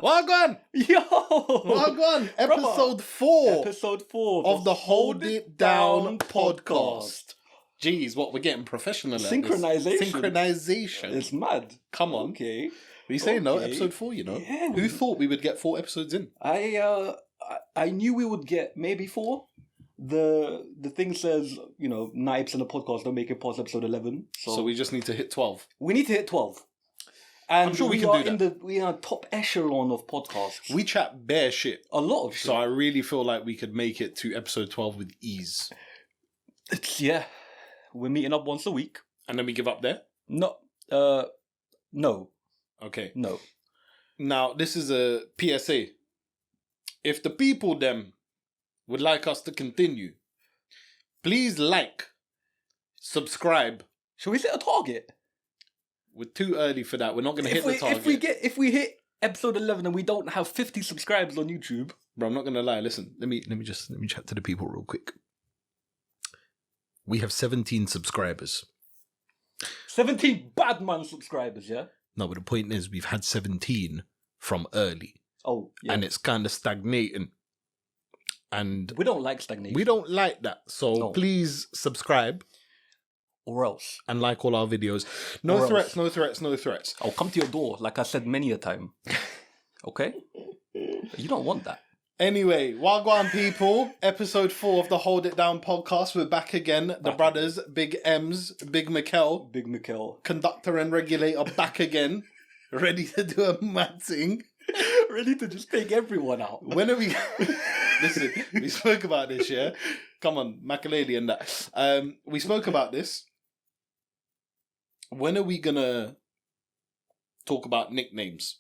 Wagwan! Yo! Wagwan! Episode 4. Episode 4 of the Hold It Down podcast. Jeez, what, we're getting professional at this. Synchronization. It's mad. Come on. Okay. We say no, episode 4, you know. Yeah, Who thought we would get 4 episodes in? I knew we would get maybe 4. The thing says, you know, Nipes in the podcast don't make it past episode 11. So we just need to hit 12. We need to hit 12. And I'm sure we can do that. We are top echelon of podcasts. We chat bare shit. A lot of shit. So I really feel like we could make it to episode 12 with ease. Yeah. We're meeting up once a week. And then we give up there? No. No. Okay. No. Now, this is a PSA. If the people them would like us to continue, please like, subscribe. Should we set a target? We're too early for that. We're not going to hit the target. If we hit episode 11 and we don't have 50 subscribers on YouTube, bro, I'm not going to lie. Listen, let me chat to the people real quick. We have 17 subscribers. 17 bad man subscribers, yeah? No, but the point is we've had 17 from early. Oh, yeah. And it's kind of stagnating. And we don't like stagnation. We don't like that. So please subscribe. Or else. And like all our videos. No threats. I'll come to your door, like I said many a time. Okay? You don't want that. Anyway, Wagwan people, episode 4 of the Hold It Down podcast. We're back again. The brothers, Big M's, Big Mikkel. Big Mikkel. Conductor and regulator back again. Ready to do a mad thing. Ready to just take everyone out. When are we... Listen, we spoke about this, yeah? Come on, Makaleli and that. We spoke about this. When are we gonna talk about nicknames?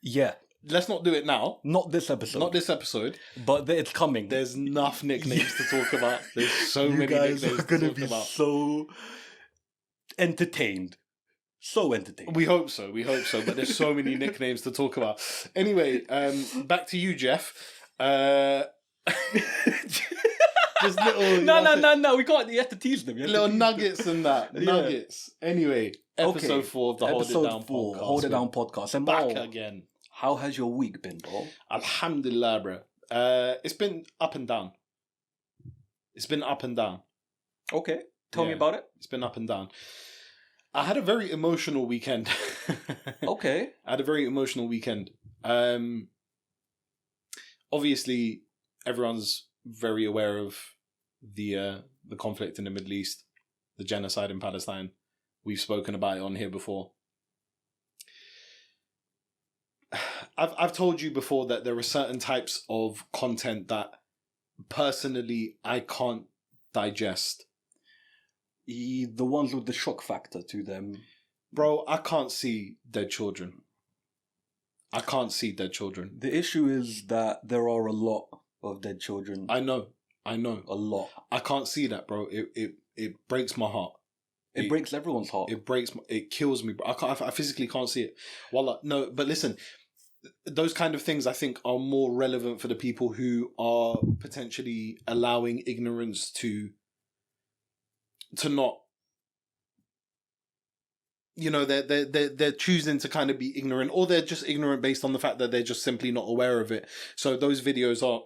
Yeah. Let's not do it now. Not this episode. But it's coming. There's enough nicknames to talk about. There's so many nicknames to talk about. You guys are going to be so entertained. So entertained. We hope so. But there's so many nicknames to talk about. Anyway, back to you, Jeff. Just little... No. We can't... You have to tease them. Little nuggets and that. Nuggets. Anyway, episode 4 of the Hold It Down podcast. Hold It Down podcast. And back again. How has your week been, bro? Alhamdulillah, bro. It's been up and down. Okay. Tell me about it. It's been up and down. I had a very emotional weekend. Okay. I had a very emotional weekend. Obviously, everyone's very aware of the conflict in the Middle East, the genocide in Palestine. We've spoken about it on here before. I've told you before that there are certain types of content that personally I can't digest. The ones with the shock factor to them. Bro, I can't see dead children. The issue is that there are a lot of dead children. I know. A lot. I can't see that, bro. It breaks my heart. It breaks everyone's heart. It kills me, bro. I physically can't see it. Wallah, no, but listen, those kind of things I think are more relevant for the people who are potentially allowing ignorance to not, you know, they're choosing to kind of be ignorant, or they're just ignorant based on the fact that they're just simply not aware of it. So those videos are,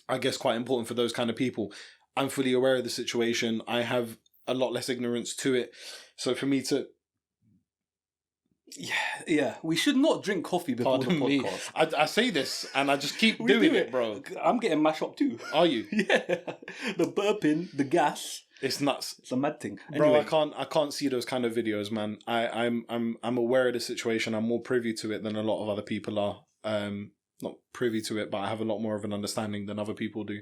I guess, quite important for those kind of people. I'm fully aware of the situation. I have a lot less ignorance to it. So for me to... Yeah. We should not drink coffee before the podcast. I say this and I just keep doing it, bro. I'm getting mashed up too. Are you? Yeah. The burping, the gas. It's nuts. It's a mad thing. Anyway. Bro, I can't see those kind of videos, man. I'm aware of the situation. I'm more privy to it than a lot of other people are. Not privy to it, but I have a lot more of an understanding than other people do.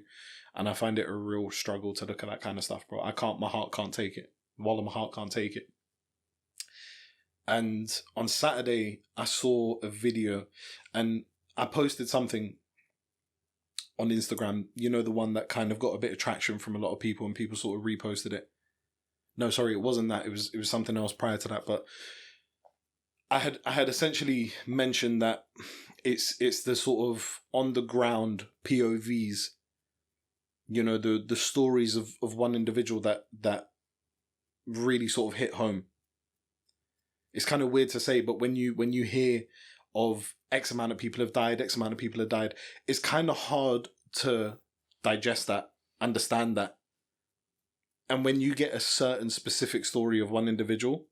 And I find it a real struggle to look at that kind of stuff, bro. My heart can't take it. Wallah, my heart can't take it. And on Saturday, I saw a video and I posted something on Instagram. You know, the one that kind of got a bit of traction from a lot of people and people sort of reposted it. No, sorry, it wasn't that. It was something else prior to that. But I had essentially mentioned that it's the sort of on the ground POVs, you know, the stories of one individual that really sort of hit home. It's kind of weird to say, but when you hear of X amount of people have died, X amount of people have died. It's kind of hard to digest that, understand that. And when you get a certain specific story of one individual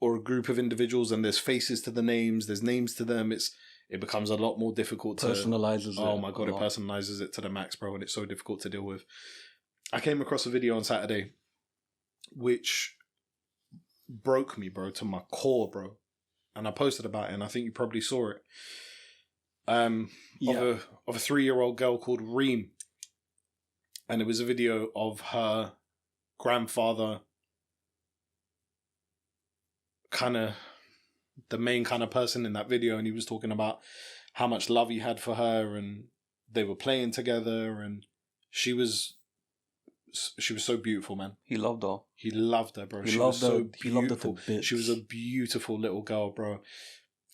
or a group of individuals and there's faces to the names, there's names to them, it becomes a lot more difficult to... Personalizes it. Oh my God, it personalizes it to the max, bro, and it's so difficult to deal with. I came across a video on Saturday which broke me, bro, to my core, bro. And I posted about it, and I think you probably saw it. Of a 3-year-old girl called Reem. And it was a video of her grandfather, kind of the main kind of person in that video, and he was talking about how much love he had for her, and they were playing together, and she was so beautiful, man. He loved her. He loved her, bro. He loved her to bits. She was a beautiful little girl, bro.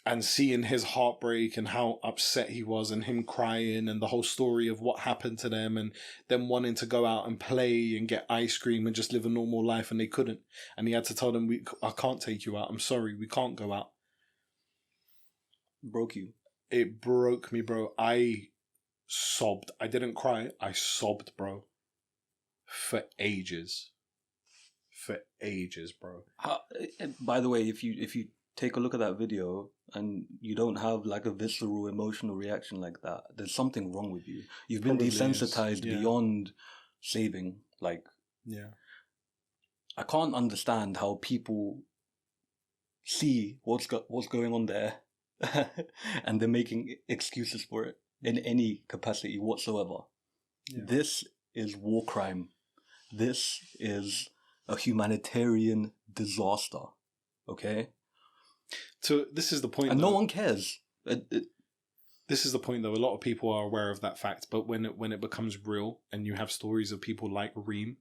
And seeing his heartbreak and how upset he was and him crying and the whole story of what happened to them and them wanting to go out and play and get ice cream and just live a normal life, and they couldn't. And he had to tell them, I can't take you out. I'm sorry, we can't go out. Broke you. It broke me, bro. I sobbed. I didn't cry. I sobbed, bro. For ages. For ages, bro. By the way, if you take a look at that video and you don't have like a visceral emotional reaction like that, there's something wrong with you. You've been desensitized beyond saving. Like, I can't understand how people see what's going on there and they're making excuses for it in any capacity whatsoever. This is war crime. This is a humanitarian disaster. Okay? So this is the point, and no one cares. This is the point, though. A lot of people are aware of that fact, but when it becomes real, and you have stories of people like Reem,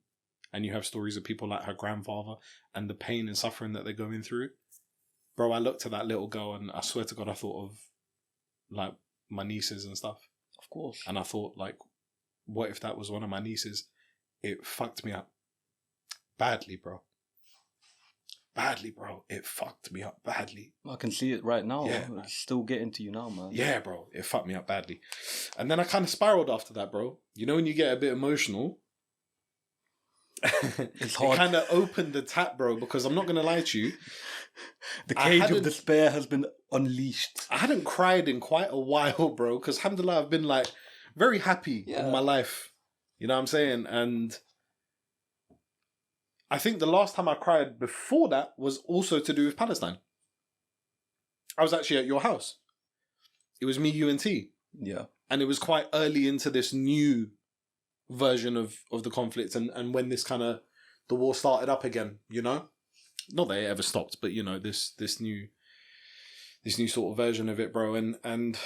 and you have stories of people like her grandfather, and the pain and suffering that they're going through, bro, I looked at that little girl, and I swear to God, I thought of like my nieces and stuff. Of course. And I thought, like, what if that was one of my nieces? It fucked me up badly, bro. Badly, bro. It fucked me up badly. I can see it right now. Yeah, it's still getting to you now, man. Yeah, bro. It fucked me up badly. And then I kind of spiraled after that, bro. You know when you get a bit emotional? It's hard. It kind of opened the tap, bro, because I'm not going to lie to you. The cage of despair has been unleashed. I hadn't cried in quite a while, bro, because alhamdulillah, I've been like very happy in my life. You know what I'm saying? And I think the last time I cried before that was also to do with Palestine. I was actually at your house. It was me, you, and T. Yeah. And it was quite early into this new version of the conflict, and when this kind of the war started up again, you know? Not that it ever stopped, but you know, this new sort of version of it, bro. And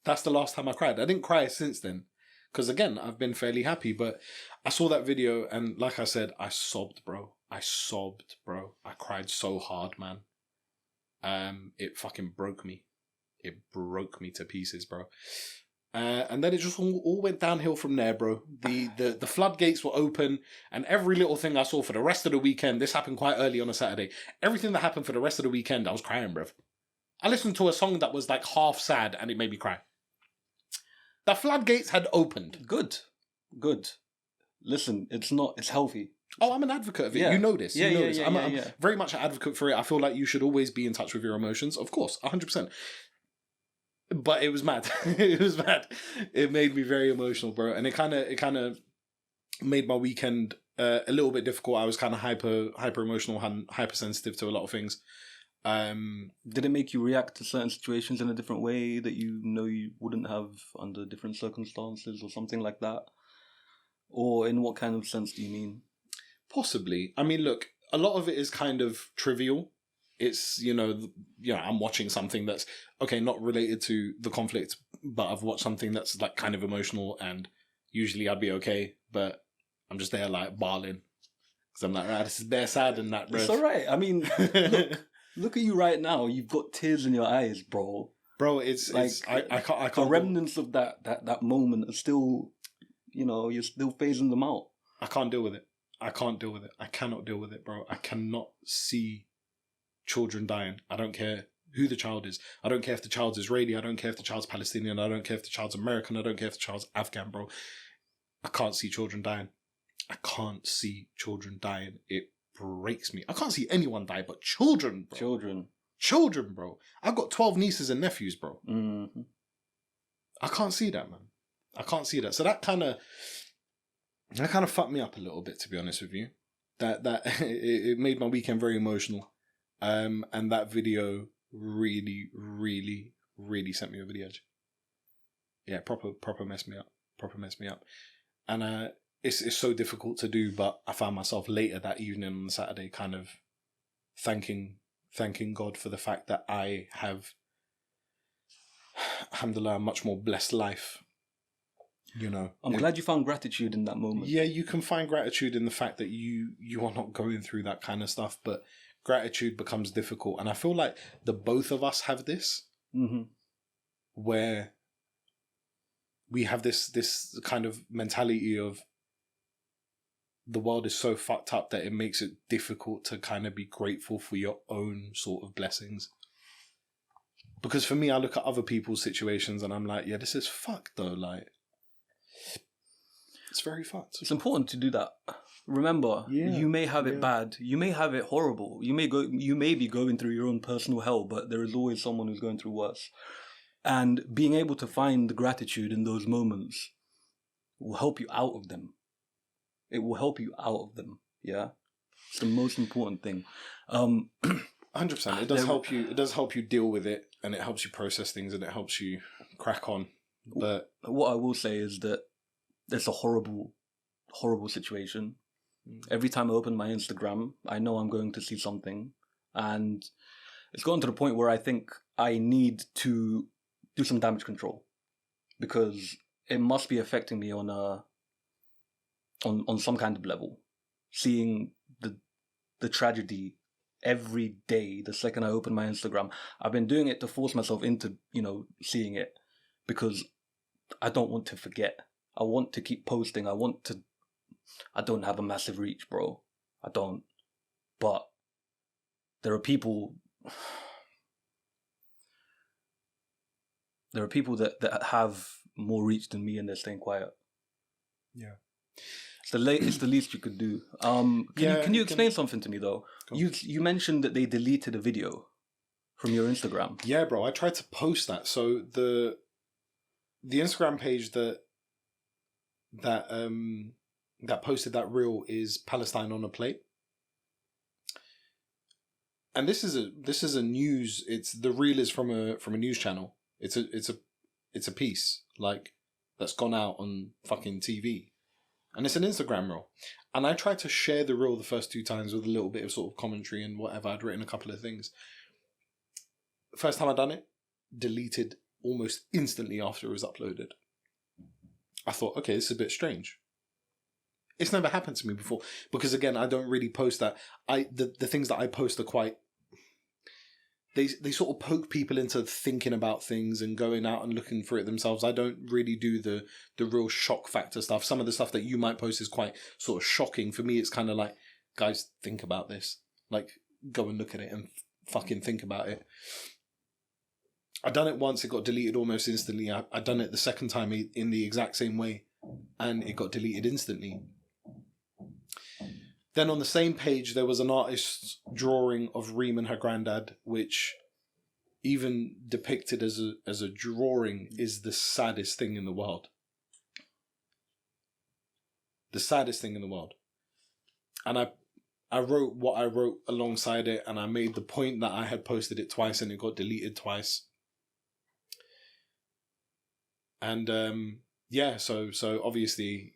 that's the last time I cried. I didn't cry since then. Because again, I've been fairly happy, but I saw that video and like I said, I sobbed, bro. I cried so hard, man. It fucking broke me. It broke me to pieces, bro. And then it just all went downhill from there, bro. The floodgates were open, and every little thing I saw for the rest of the weekend, this happened quite early on a Saturday, everything that happened for the rest of the weekend, I was crying, bro. I listened to a song that was like half sad and it made me cry. The floodgates had opened. Good. Listen, it's healthy. Oh, I'm an advocate of it. Yeah. You know this. I'm very much an advocate for it. I feel like you should always be in touch with your emotions. Of course, 100%. But it was mad. It was mad. It made me very emotional, bro. And it kind of made my weekend a little bit difficult. I was kind of hyper emotional and hypersensitive to a lot of things. Did it make you react to certain situations in a different way that you know you wouldn't have under different circumstances or something like that? Or in what kind of sense do you mean? Possibly. I mean, look, a lot of it is kind of trivial. It's, I'm watching something that's, okay, not related to the conflict, but I've watched something that's like kind of emotional, and usually I'd be okay, but I'm just there like bawling. Because I'm like, right, this is bare sad and that, bro. It's alright. I mean, look at you right now. You've got tears in your eyes, bro. Bro, it's like I can't. The remnants of that moment are still, you're still phasing them out. I can't deal with it. I cannot deal with it, bro. I cannot see children dying. I don't care who the child is. I don't care if the child's Israeli. I don't care if the child's Palestinian. I don't care if the child's American. I don't care if the child's Afghan, bro. I can't see children dying. I can't see children dying. It breaks me. I can't see anyone die, but children, bro. Children, bro. I've got 12 nieces and nephews, bro. Mm-hmm. I can't see that, man. I can't see that. So that kind of fucked me up a little bit, to be honest with you. That it made my weekend very emotional. And that video really, really, really sent me over the edge. Yeah, proper messed me up. And it's so difficult to do, but I found myself later that evening on Saturday kind of thanking God for the fact that I have, alhamdulillah, a much more blessed life. You know, I'm glad you found gratitude in that moment. Yeah, you can find gratitude in the fact that you are not going through that kind of stuff, but gratitude becomes difficult. And I feel like the both of us have this, where we have this kind of mentality of the world is so fucked up that it makes it difficult to kind of be grateful for your own sort of blessings. Because for me, I look at other people's situations and I'm like, yeah, this is fucked though. Like, it's very fucked. It's important to do that. Remember, you may have it bad. You may have it horrible. You may be going through your own personal hell, but there is always someone who's going through worse. And being able to find the gratitude in those moments will help you out of them. It will help you out of them. Yeah, it's the most important thing. 100%. It does help you. It does help you deal with it, and it helps you process things, and it helps you crack on. But what I will say is that it's a horrible, horrible situation. Every time I open my Instagram, I know I'm going to see something, and it's gotten to the point where I think I need to do some damage control, because it must be affecting me on some kind of level. Seeing the tragedy every day, the second I open my Instagram, I've been doing it to force myself into, seeing it, because I don't want to forget. I want to keep posting. I don't have a massive reach, bro. I don't. But there are people that have more reach than me, and they're staying quiet. Yeah. It's the least you could do. Can you explain something to me though? You mentioned that they deleted a video from your Instagram. Yeah, bro. I tried to post that. So the Instagram page that posted that reel is Palestine on a Plate. And this is a news. The reel is from a news channel. It's a piece like that's gone out on fucking TV. And it's an Instagram reel. And I tried to share the reel the first 2 times with a little bit of sort of commentary and whatever. I'd written a couple of things. First time I done it, deleted almost instantly after it was uploaded. I thought, okay, this is a bit strange. It's never happened to me before. Because again, I don't really post that. The things that I post are quite... They sort of poke people into thinking about things and going out and looking for it themselves. I don't really do the real shock factor stuff. Some of the stuff that you might post is quite sort of shocking. For me, it's kind of like, guys, think about this. Like, go and look at it and fucking think about it. I done it once, it got deleted almost instantly. I done it the second time in the exact same way, and it got deleted instantly. Then on the same page, there was an artist's drawing of Reem and her granddad, which, even depicted as a drawing, is the saddest thing in the world. The saddest thing in the world. And I wrote what I wrote alongside it, and I made the point that I had posted it twice and it got deleted twice. And so obviously,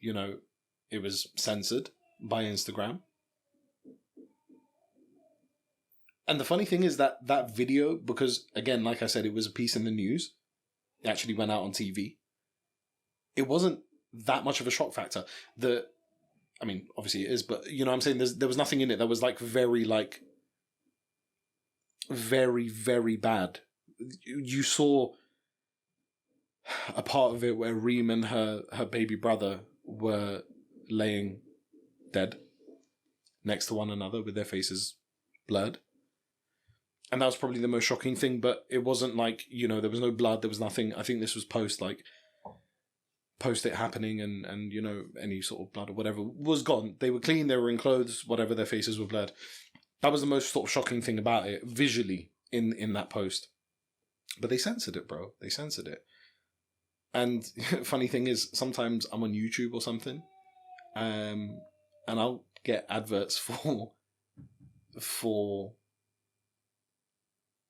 it was censored by Instagram. And the funny thing is that video, because again, like I said, it was a piece in the news. It actually went out on TV. It wasn't that much of a shock factor. Obviously it is, but I'm saying there was nothing in it that was very, very bad. You saw a part of it where Reem and her baby brother were laying dead next to one another with their faces blurred. And that was probably the most shocking thing, but it wasn't like, there was no blood, there was nothing. I think this was post it happening, and any sort of blood or whatever was gone. They were clean, they were in clothes, whatever, their faces were blurred. That was the most sort of shocking thing about it, visually, in that post. But they censored it, bro. They censored it. And funny thing is, sometimes I'm on YouTube or something, and I'll get adverts for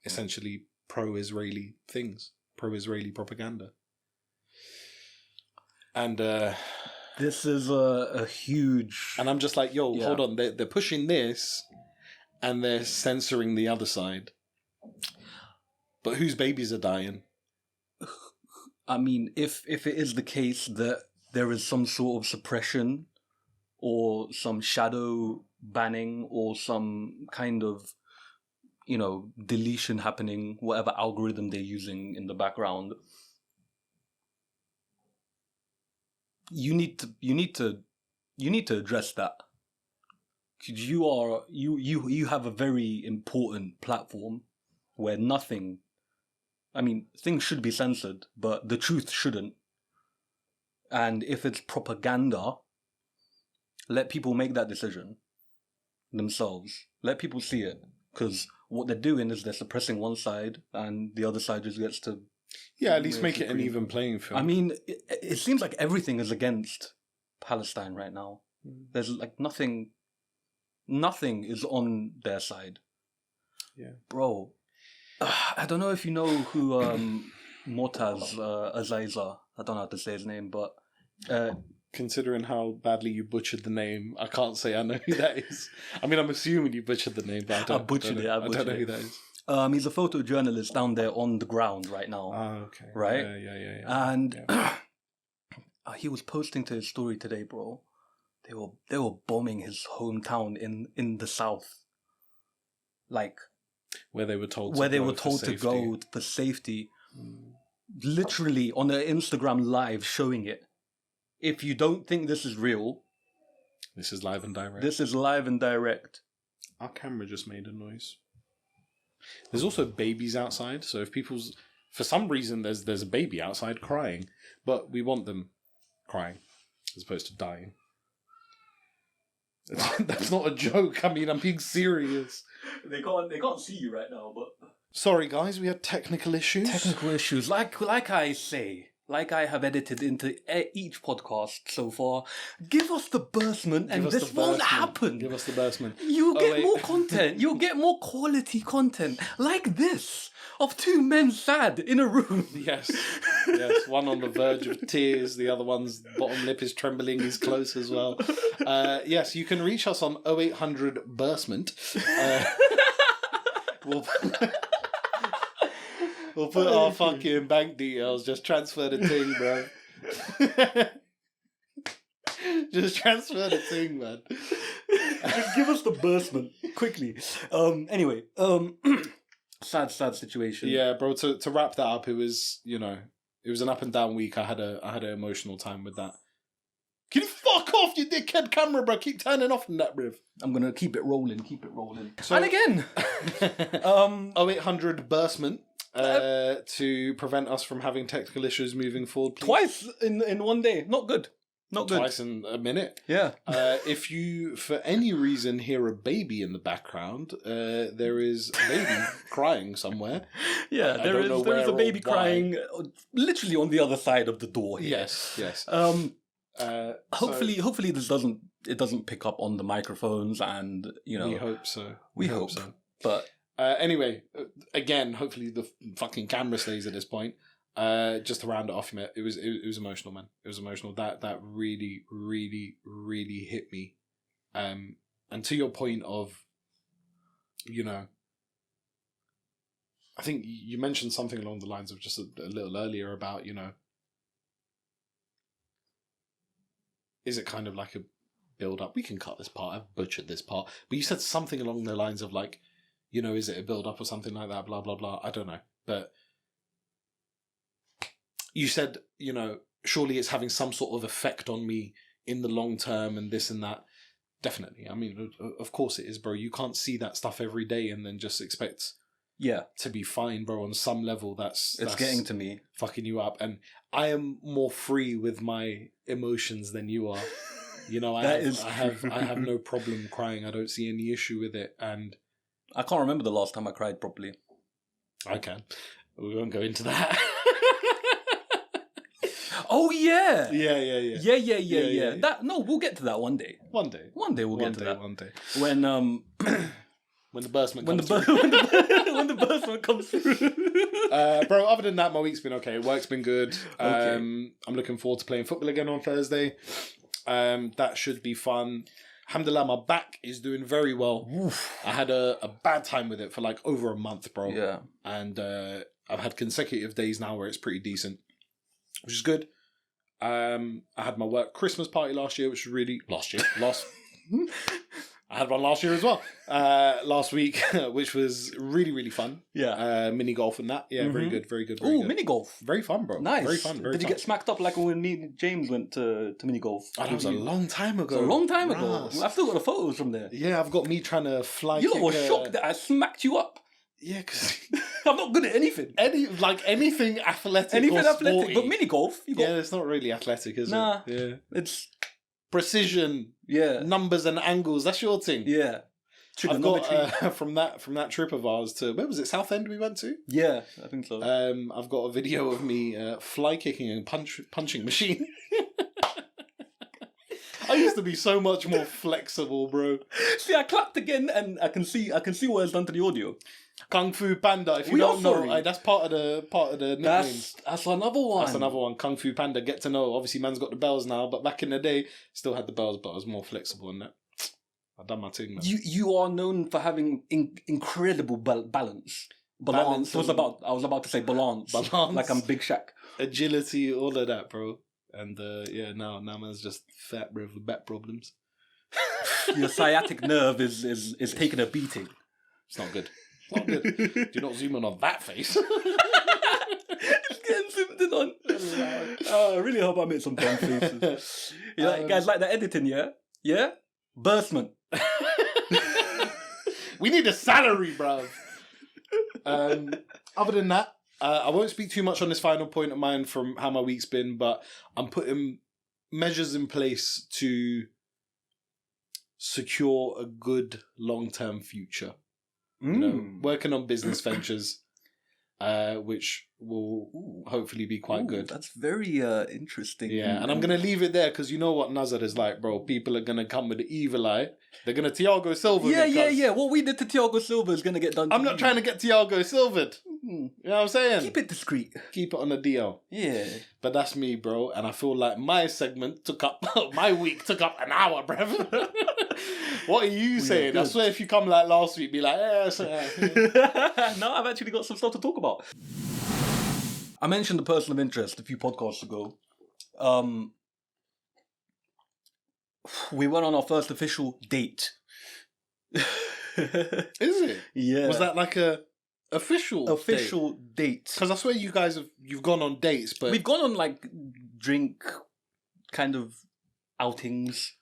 essentially pro-Israeli things, pro-Israeli propaganda. And this is a huge... And I'm just like, yo, hold on. They're pushing this and they're censoring the other side. But whose babies are dying? I mean, if it is the case that there is some sort of suppression or some shadow banning or some kind of, deletion happening, whatever algorithm they're using in the background, you need to address that. Because you have a very important platform where nothing, things should be censored, but the truth shouldn't. And if it's propaganda, let people make that decision themselves. Let people see it. Because what they're doing is they're suppressing one side and the other side just gets to... Yeah, at least make it an even playing field. It seems like everything is against Palestine right now. There's nothing is on their side. Yeah. Bro, I don't know if you know who Mortaz Aziza, I don't know how to say his name, but... Considering how badly you butchered the name, I can't say I know who that is. I'm assuming you butchered the name, but I don't know who that is. He's a photojournalist down there on the ground right now. Ah, okay. Right? Yeah. And he was posting to his story today, bro. They were bombing his hometown in the south. Where they were told to go for safety. Literally on their Instagram live showing it. If you don't think this is real... This is live and direct. This is live and direct. Our camera just made a noise. There's also babies outside, so if for some reason there's a baby outside crying, but we want them crying as opposed to dying. That's not a joke. I'm being serious. They can't see you right now, but... Sorry guys, we had technical issues. Like I say, like I have edited into each podcast so far, give us the Bursement and this won't happen. Give us the Bursement. You'll get more content. You'll get more quality content like this of two men sad in a room. Yes. One on the verge of tears. The other one's bottom lip is trembling. He's close as well. Yes, you can reach us on 0800 Bursement. We'll put our fucking bank details. Just transfer the thing, bro. Just transfer the thing, man. Just give us the Bursement quickly. Anyway, sad situation. Yeah, bro. To wrap that up, it was it was an up and down week. I had an emotional time with that. Can you fuck off, you dickhead camera, bro? Keep turning off on that, bruv. I'm gonna keep it rolling. So, and again, 0800 Bursement. To prevent us from having technical issues moving forward, please. Twice in one day. Not good. Twice in a minute. Yeah. If you, for any reason, hear a baby in the background, there is a baby crying somewhere. Yeah, there is a baby crying literally on the other side of the door here. Yes. Hopefully this doesn't pick up on the microphones, and we hope so. We hope so. But anyway, again, hopefully the fucking camera stays at this point. Just to round it off, it was emotional, man. It was emotional. That really, really, really hit me. And to your point of, I think you mentioned something along the lines of just a little earlier about, is it kind of like a build up? We can cut this part. I've butchered this part, but you said something along the lines of like, is it a build up or something like that? Blah blah blah. I don't know, but. You said, surely it's having some sort of effect on me in the long term and this and that. Definitely. I mean, of course it is, bro. You can't see that stuff every day and then just expect Yeah. to be fine, bro. On some level, that's getting to me. fucking you up. And I am more free with my emotions than you are. You know, I have no problem crying. I don't see any issue with it. And I can't remember the last time I cried properly. I can. We won't go into that. Oh yeah. Yeah. That we'll get to that one day. One day We'll get to that. One day. When when the Bursement when comes the through. when the Bursement comes through. Bro, other than that, my week's been okay. Work's been good. Okay. I'm looking forward to playing football again on Thursday. That should be fun. Alhamdulillah, my back is doing very well. Oof. I had a bad time with it for like over a month, bro. Yeah. And I've had consecutive days now where it's pretty decent, which is good. I had my work Christmas party last year, which was really... I had one last year as well. Last week, which was really, really fun. Yeah. Mini golf and that. Yeah, very good, very good. Ooh, mini golf. Very fun, bro. Nice. Very fun. Did you get smacked up like when me and James went to mini golf? Oh, that was a long time ago. It was a long time ago. Ras. I've still got the photos from there. Yeah, I've got me trying to fly. You lot were shocked that I smacked you up. Yeah, because I'm not good at anything. Anything athletic, Anything or athletic, sporty. but mini golf. Yeah, it's not really athletic, is Nah. it? Yeah, It's precision, numbers and angles. That's your thing. Yeah. I've got from that trip of ours to where was it? Southend we went to. Yeah, I think so. I've got a video of me fly kicking and punching machine. I used to be so much more flexible, bro. See, I clapped again, and I can see what it's done to the audio. Kung Fu Panda. If you We don't are know, sorry. that's part of the nicknames. That's another one. That's another one. Kung Fu Panda. Get to know. Obviously, man's got the bells now, but back in the day, still had the bells, but I was more flexible in that. I've done my thing, man. You are known for having incredible balance. Balance. I was about to say balance. Balance. Like I'm Big Shaq. Agility, all of that, bro. And now man's just fat, bro, with back problems. Your sciatic nerve is taking a beating. It's not good. It's not good. Do not zoom in on that face. It's getting zoomed in on. I really hope I made some dumb faces. Guys like the editing, yeah? Yeah? Bursement. We need a salary, bruv. Other than that, I won't speak too much on this final point of mine from how my week's been, but I'm putting measures in place to secure a good long-term future. You know, working on business ventures, which will hopefully be quite good. That's very interesting. Yeah, and I'm going to leave it there because you know what Nazar is like, bro. People are going to come with the evil eye. They're going to Thiago Silva. Yeah. What we did to Thiago Silva is going to get done to I'm not trying to get Thiago Silva'd. You know what I'm saying? Keep it discreet. Keep it on the DL. Yeah. But that's me, bro. And I feel like my segment took up, my week took up an hour, bruv. What are you saying? I swear if you come like last week, be like, No, I've actually got some stuff to talk about. I mentioned the person of interest a few podcasts ago. We went on our first official date. Is it? Yeah. Was that like a official date? Because I swear you guys you've gone on dates, but we've gone on like drink kind of outings.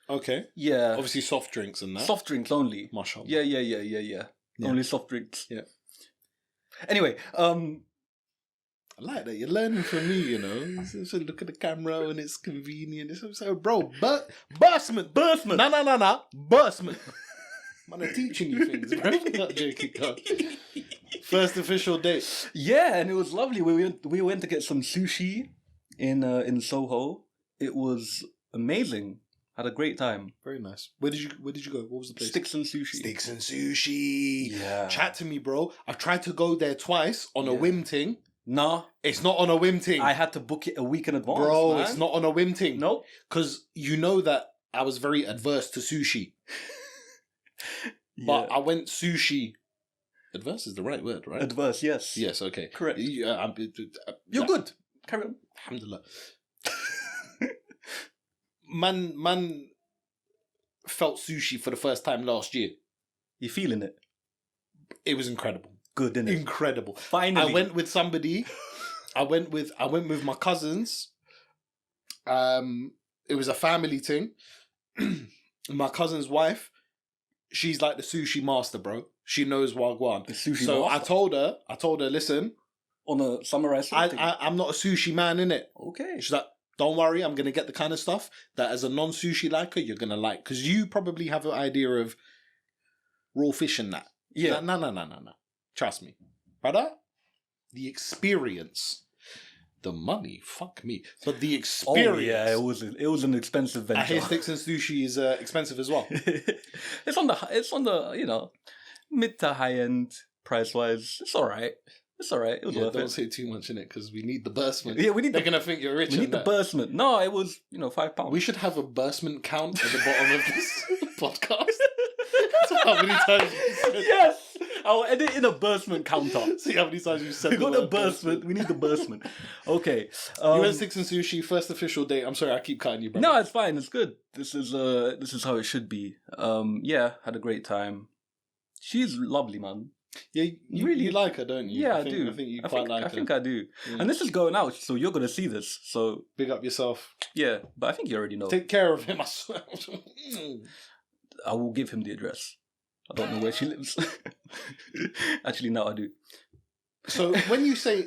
Okay. Yeah. Obviously soft drinks and that. Soft drinks only. Mashallah. Yeah. Only soft drinks. Yeah. Anyway, I like that. You're learning from me, you know. So look at the camera and it's convenient. It's so, bro, Bursement. No. Bursement. Man, I'm teaching you things, bro. Not joking, God. First official date. Yeah, and it was lovely. We went to get some sushi in Soho. It was amazing. Had a great time. Very nice. Where did you go? What was the place? Sticks and Sushi. Sticks and Sushi. Yeah. Chat to me, bro. I've tried to go there twice on a whim thing. Nah. It's not on a whim thing. I had to book it a week in advance, bro, man. It's not on a whim thing. Nope. Because you know that I was very adverse to sushi. But I went sushi. Adverse is the right word, right? Adverse, yes. Yes, okay. Correct. You're good. Carry on. Alhamdulillah. Man felt sushi for the first time last year. You feeling it? It was incredible. Good, innit? Incredible. Finally. I went with somebody. I went with my cousins. It was a family thing. My cousin's wife, she's like the sushi master, bro. She knows Wagwan. The sushi So master. I told her, listen, on a summer rice. I'm not a sushi man, innit? Okay. She's like, don't worry, I'm going to get the kind of stuff that as a non-sushi liker, you're going to like. Because you probably have an idea of raw fish and that. Yeah. No. Trust me. Brother, the experience, the money, fuck me. But the experience. Oh, yeah, it was an expensive venture. I hear sticks and sushi is expensive as well. It's on the mid to high end price wise. It's all right. It was worth don't it. say too much in it because we need the bursement. Yeah, They're gonna think you're rich. We need the bursement. No, it was £5. We should have a bursement count at the bottom of this podcast. That's how many times you said. Yes, I'll edit in a bursement counter. See how many times you said. We got the bursement. We need the bursement. Okay. You went sticks and sushi first official date. I'm sorry, I keep cutting you, bro. No, it's fine. It's good. This is how it should be. Yeah, had a great time. She's lovely, man. Yeah, you like her, don't you? Yeah, I do. I think you quite like her. I think I do. Yeah. And this is going out, so you're going to see this. So Big up yourself. yeah, but I think you already know. Take care of him, I swear. I will give him the address. I don't know where she lives. Actually, no, I do. So when you say,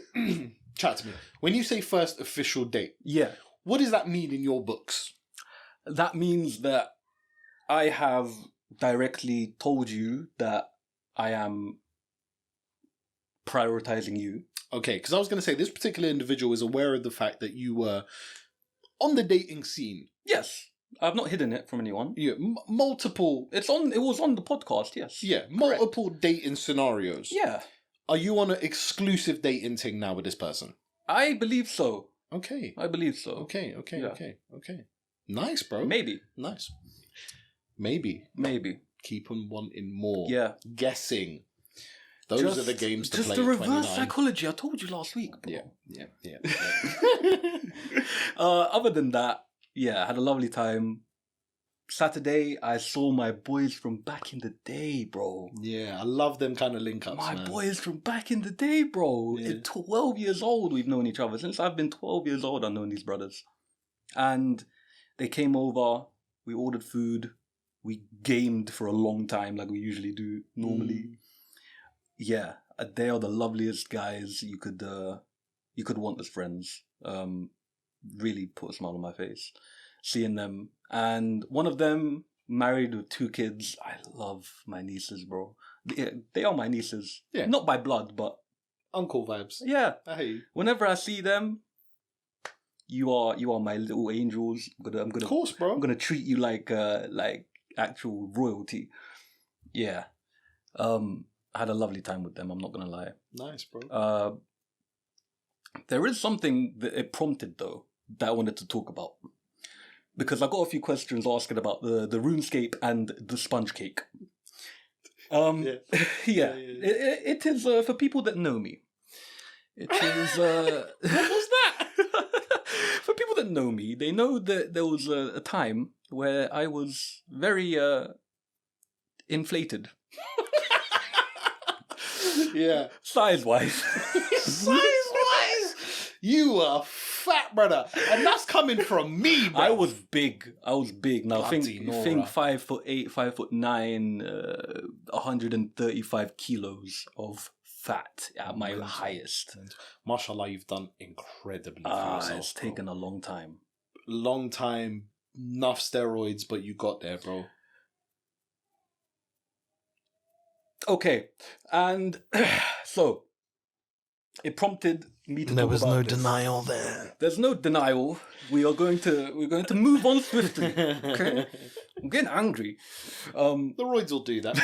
chat to me, when you say first official date, Yeah, what does that mean in your books? that means that I have directly told you that I am prioritizing you. Okay, because I was going to say this particular individual is aware of the fact that you were on the dating scene. Yes, I've not hidden it from anyone. Yeah, multiple. It was on the podcast. Yes. Yeah, multiple dating scenarios. Yeah, Are you on an exclusive dating thing now with this person? I believe so. Okay. I believe so. Okay. Yeah. Okay. Nice, bro. Maybe. Nice. Maybe. Keep on wanting more. Yeah. Guessing. Those are the games to play. Just the reverse 29. psychology. I told you last week. Bro. Yeah. Other than that, yeah, I had a lovely time. Saturday, I saw my boys from back in the day, bro. Yeah, I love them kind of link ups. My man. boys from back in the day, bro. Yeah. At 12 years old, we've known each other. Since I've been 12 years old, I've known these brothers. And they came over, we ordered food, we gamed for a long time like we usually do normally. Yeah, they are the loveliest guys you could want as friends. Really put a smile on my face seeing them. And one of them married with 2 kids. I love my nieces, bro. They are my nieces. Yeah. Not by blood, but Uncle vibes. yeah. I hate you. Whenever I see them, you are my little angels. I'm gonna Of course, bro. I'm gonna treat you like actual royalty. Yeah. I had a lovely time with them, I'm not gonna lie. Nice, bro. There is something that it prompted though that I wanted to talk about. Because I got a few questions asking about the RuneScape and the sponge cake. Yeah. It is for people that know me. It is what was that? For people that know me, they know that there was a time where I was very inflated. Yeah. Size-wise. Size-wise? You are fat, brother. And that's coming from me, bro. I was big. Now Bloody think 5'8", 5'9", 135 kilos of fat at my highest. Mashallah, you've done incredibly for yourself. It's taken a long time. Long time, enough steroids, but you got there, bro. Okay, and so it prompted me to. There was no denial there. There's no denial. We're going to move on swiftly. Okay, I'm getting angry. The roids will do that.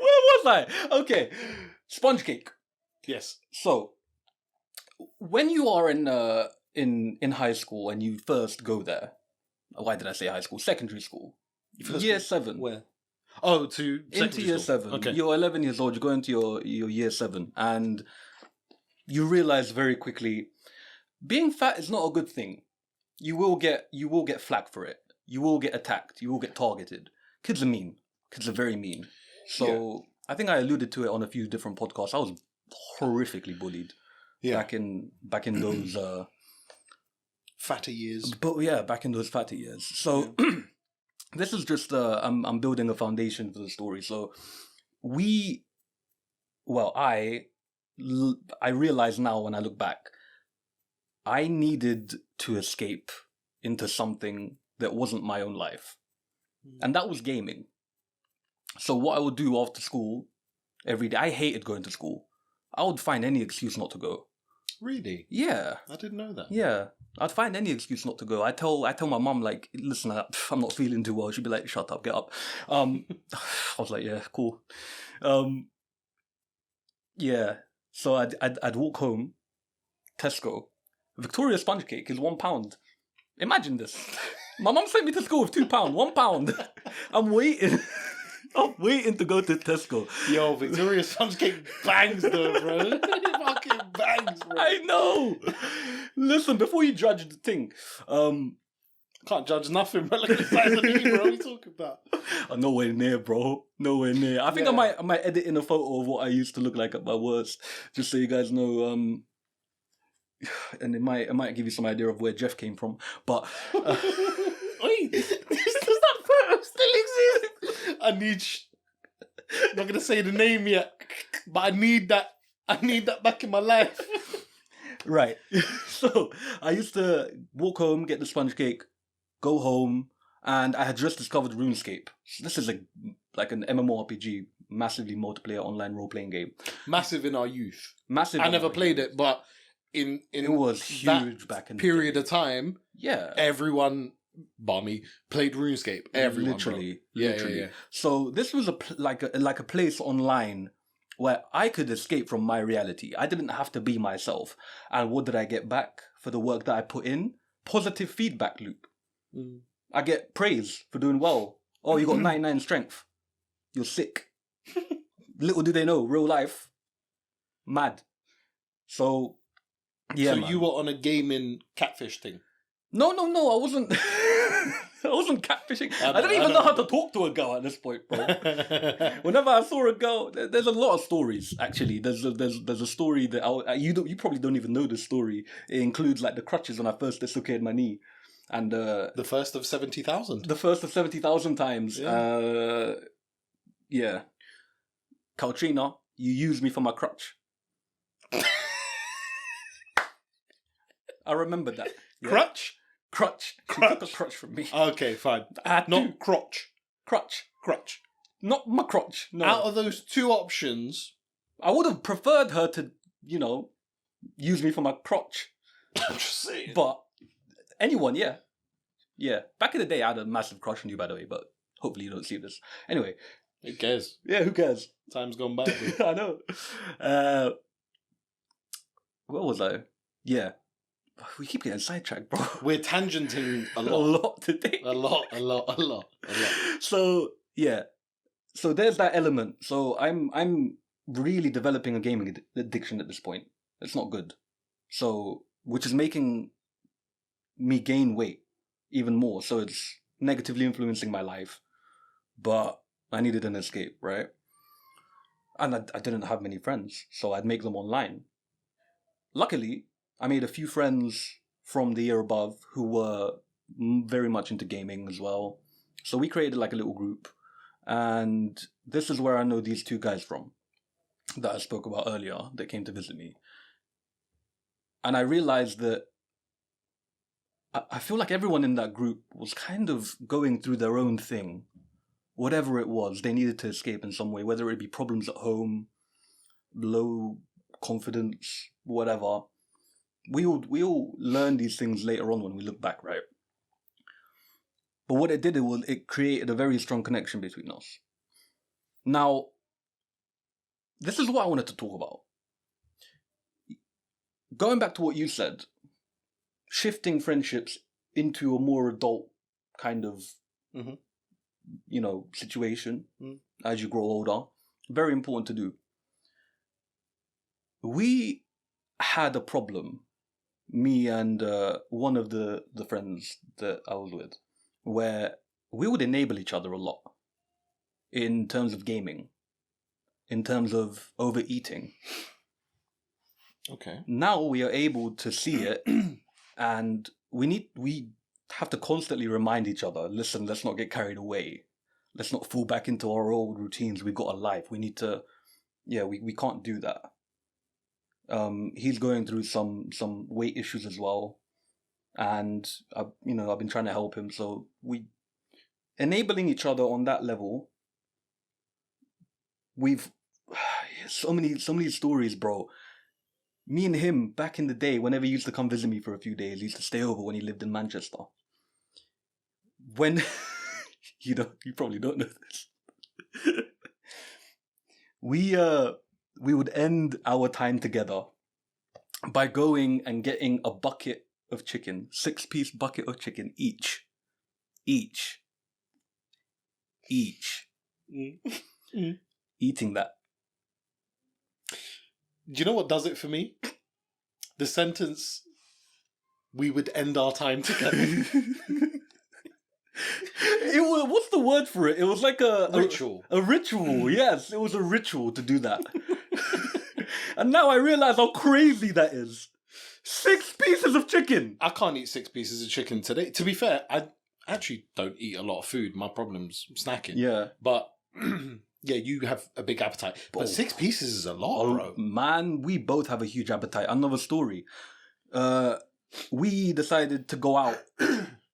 Where was I? Okay, sponge cake. Yes. So, when you are in high school and you first go there, why did I say high school? Secondary school. Year 7. Where? Oh, to into year school. 7. Okay. You're 11 years old. You go into your year 7, and you realize very quickly, being fat is not a good thing. You will get flack for it. You will get attacked. You will get targeted. Kids are mean. Kids are very mean. So I think I alluded to it on a few different podcasts. I was horrifically bullied back in those fatter years. But yeah, back in those fatter years. So this is just I'm building a foundation for the story. So I realize now when I look back, I needed to escape into something that wasn't my own life. And that was gaming. So what I would do after school every day, I hated going to school. I would find any excuse not to go. Really? Yeah. I didn't know that. Yeah. I'd find any excuse not to go. I tell my mum, like, listen, I'm not feeling too well. She'd be like, shut up, get up. I was like, yeah, cool. Yeah. So I'd walk home, Tesco. Victoria sponge cake is £1. Imagine this. My mum sent me to school with £2, £1. I'm waiting. I'm waiting to go to Tesco. Yo, Victoria sponge cake bangs though, bro. It fucking bangs, bro. I know. Listen, before you judge the thing, can't judge nothing, bro. Look at the size of me, bro. What are you talking about? Nowhere near, bro. Nowhere near. I think I might edit in a photo of what I used to look like at my worst, just so you guys know. And it might give you some idea of where Jeff came from. But wait, does that photo still exist? I'm not gonna say the name yet, but I need that back in my life. Right. So I used to walk home, get the sponge cake, go home, and I had just discovered RuneScape. So this is like an MMORPG, massively multiplayer online role-playing game. Massive in our youth. Massive. I never played it, but in it was huge back in period of time. Yeah. Everyone, bar me, played RuneScape. Everyone, literally. Yeah. So this was like a place online where I could escape from my reality. I didn't have to be myself. And what did I get back for the work that I put in? Positive feedback loop. I get praise for doing well. Oh, you got 99 strength. You're sick. Little do they know, real life, mad. So, yeah. So you were on a gaming catfish thing? No, I wasn't. I wasn't catfishing. I don't even know how to talk to a girl at this point, bro. Whenever I saw a girl, there's a lot of stories. Actually, there's a story that you probably don't even know the story. It includes like the crutches when I first dislocated my knee, and the first of 70,000. The first of 70,000 times. Yeah. Caltrina, you used me for my crutch. I remember that. Yeah. Crutch. She took a crutch from me. Okay, fine. Not crotch. Crutch. Not my crotch. No. Out of those two options, I would have preferred her to, use me for my crotch. I'm just saying. But anyone, yeah. Yeah. Back in the day, I had a massive crush on you, by the way, but hopefully you don't see this. Anyway. Who cares? Yeah, who cares? Time's gone by. I know. Where was I? Yeah. We keep getting sidetracked, bro. We're tangenting a lot. A lot today. A lot. So, yeah. So there's that element. So I'm really developing a gaming addiction at this point. It's not good. So, which is making me gain weight even more. So it's negatively influencing my life. But I needed an escape, right? And I didn't have many friends. So I'd make them online. Luckily, I made a few friends from the year above who were very much into gaming as well. So we created like a little group. And this is where I know these two guys from that I spoke about earlier that came to visit me. And I realized that I feel like everyone in that group was kind of going through their own thing. Whatever it was, they needed to escape in some way, whether it be problems at home, low confidence, whatever. We all learn these things later on when we look back, right? But what it did, it created a very strong connection between us. Now, this is what I wanted to talk about. Going back to what you said, shifting friendships into a more adult kind of, situation as you grow older, very important to do. We had a problem, me and one of the friends that I was with, where we would enable each other a lot in terms of gaming, in terms of overeating. Okay. Now we are able to see it and we have to constantly remind each other, listen, let's not get carried away. Let's not fall back into our old routines. We've got a life. We need to, we can't do that. He's going through some weight issues as well. And, I've been trying to help him. So we, enabling each other on that level, we've, so many stories, bro. Me and him, back in the day, whenever he used to come visit me for a few days, he used to stay over when he lived in Manchester. When, you probably don't know this. We would end our time together by going and getting a bucket of chicken, 6-piece bucket of chicken each. Eating that. Do you know what does it for me? The sentence, we would end our time together. It was, what's the word for it? It was like a ritual. A ritual, yes. It was a ritual to do that. And now I realize how crazy that is. 6 pieces of chicken. I can't eat 6 pieces of chicken today. To be fair, I actually don't eat a lot of food. My problem's snacking. Yeah. But... yeah, you have a big appetite. But 6 pieces is a lot, bro. Man, we both have a huge appetite. Another story. We decided to go out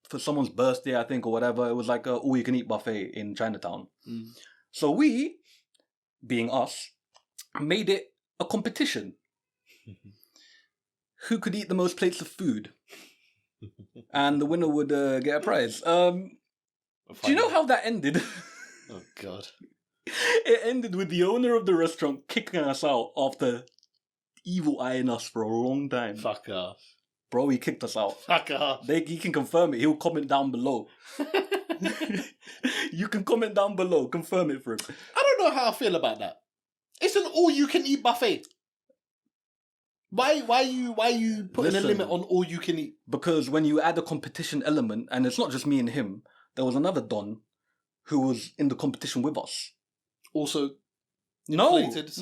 for someone's birthday, I think, or whatever. It was like a all-you-can-eat buffet in Chinatown. Mm. So we, being us, made it a competition. Who could eat the most plates of food? And the winner would get a prize. Do you know how that ended? Oh, God. It ended with the owner of the restaurant kicking us out after evil-eyeing us for a long time. Fuck off. Bro, he kicked us out. Fuck off. He can confirm it. He'll comment down below. You can comment down below. Confirm it for him. I don't know how I feel about that. It's an all-you-can-eat buffet. Why are you putting a limit on all-you-can-eat? Because when you add a competition element, and it's not just me and him, there was another Don who was in the competition with us. Also, no. What? What's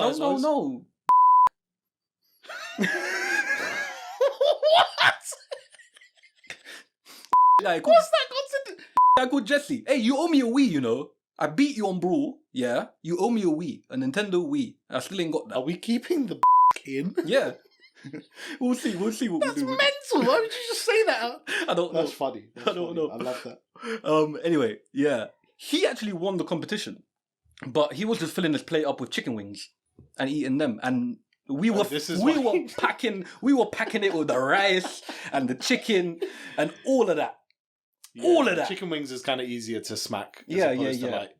that concept? I called Jesse. Hey, you owe me a Wii, you know. I beat you on Brawl. Yeah, you owe me a Wii, a Nintendo Wii. I still ain't got that. Are we keeping the in? Yeah. We'll see what we do. That's mental. Why would you just say that? I don't know. That's funny. I don't know. I love that. Anyway, yeah. He actually won the competition. But he was just filling his plate up with chicken wings and eating them. And we were packing it with the rice and the chicken and all of that. Yeah, all of that. Chicken wings is kind of easier to smack as yeah, opposed to like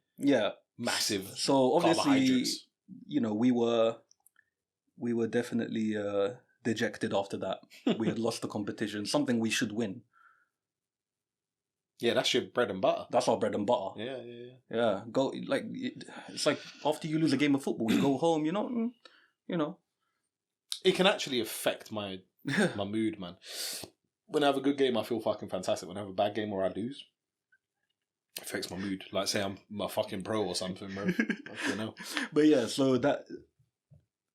massive. So obviously, we were definitely dejected after that. We had lost the competition, something we should win. Yeah, that's your bread and butter. That's our bread and butter. Yeah. Go it's like after you lose a game of football, you go home. You know. It can actually affect my mood, man. When I have a good game, I feel fucking fantastic. When I have a bad game or I lose, it affects my mood. Like say I'm a fucking pro or something, bro. I don't know. But yeah, so that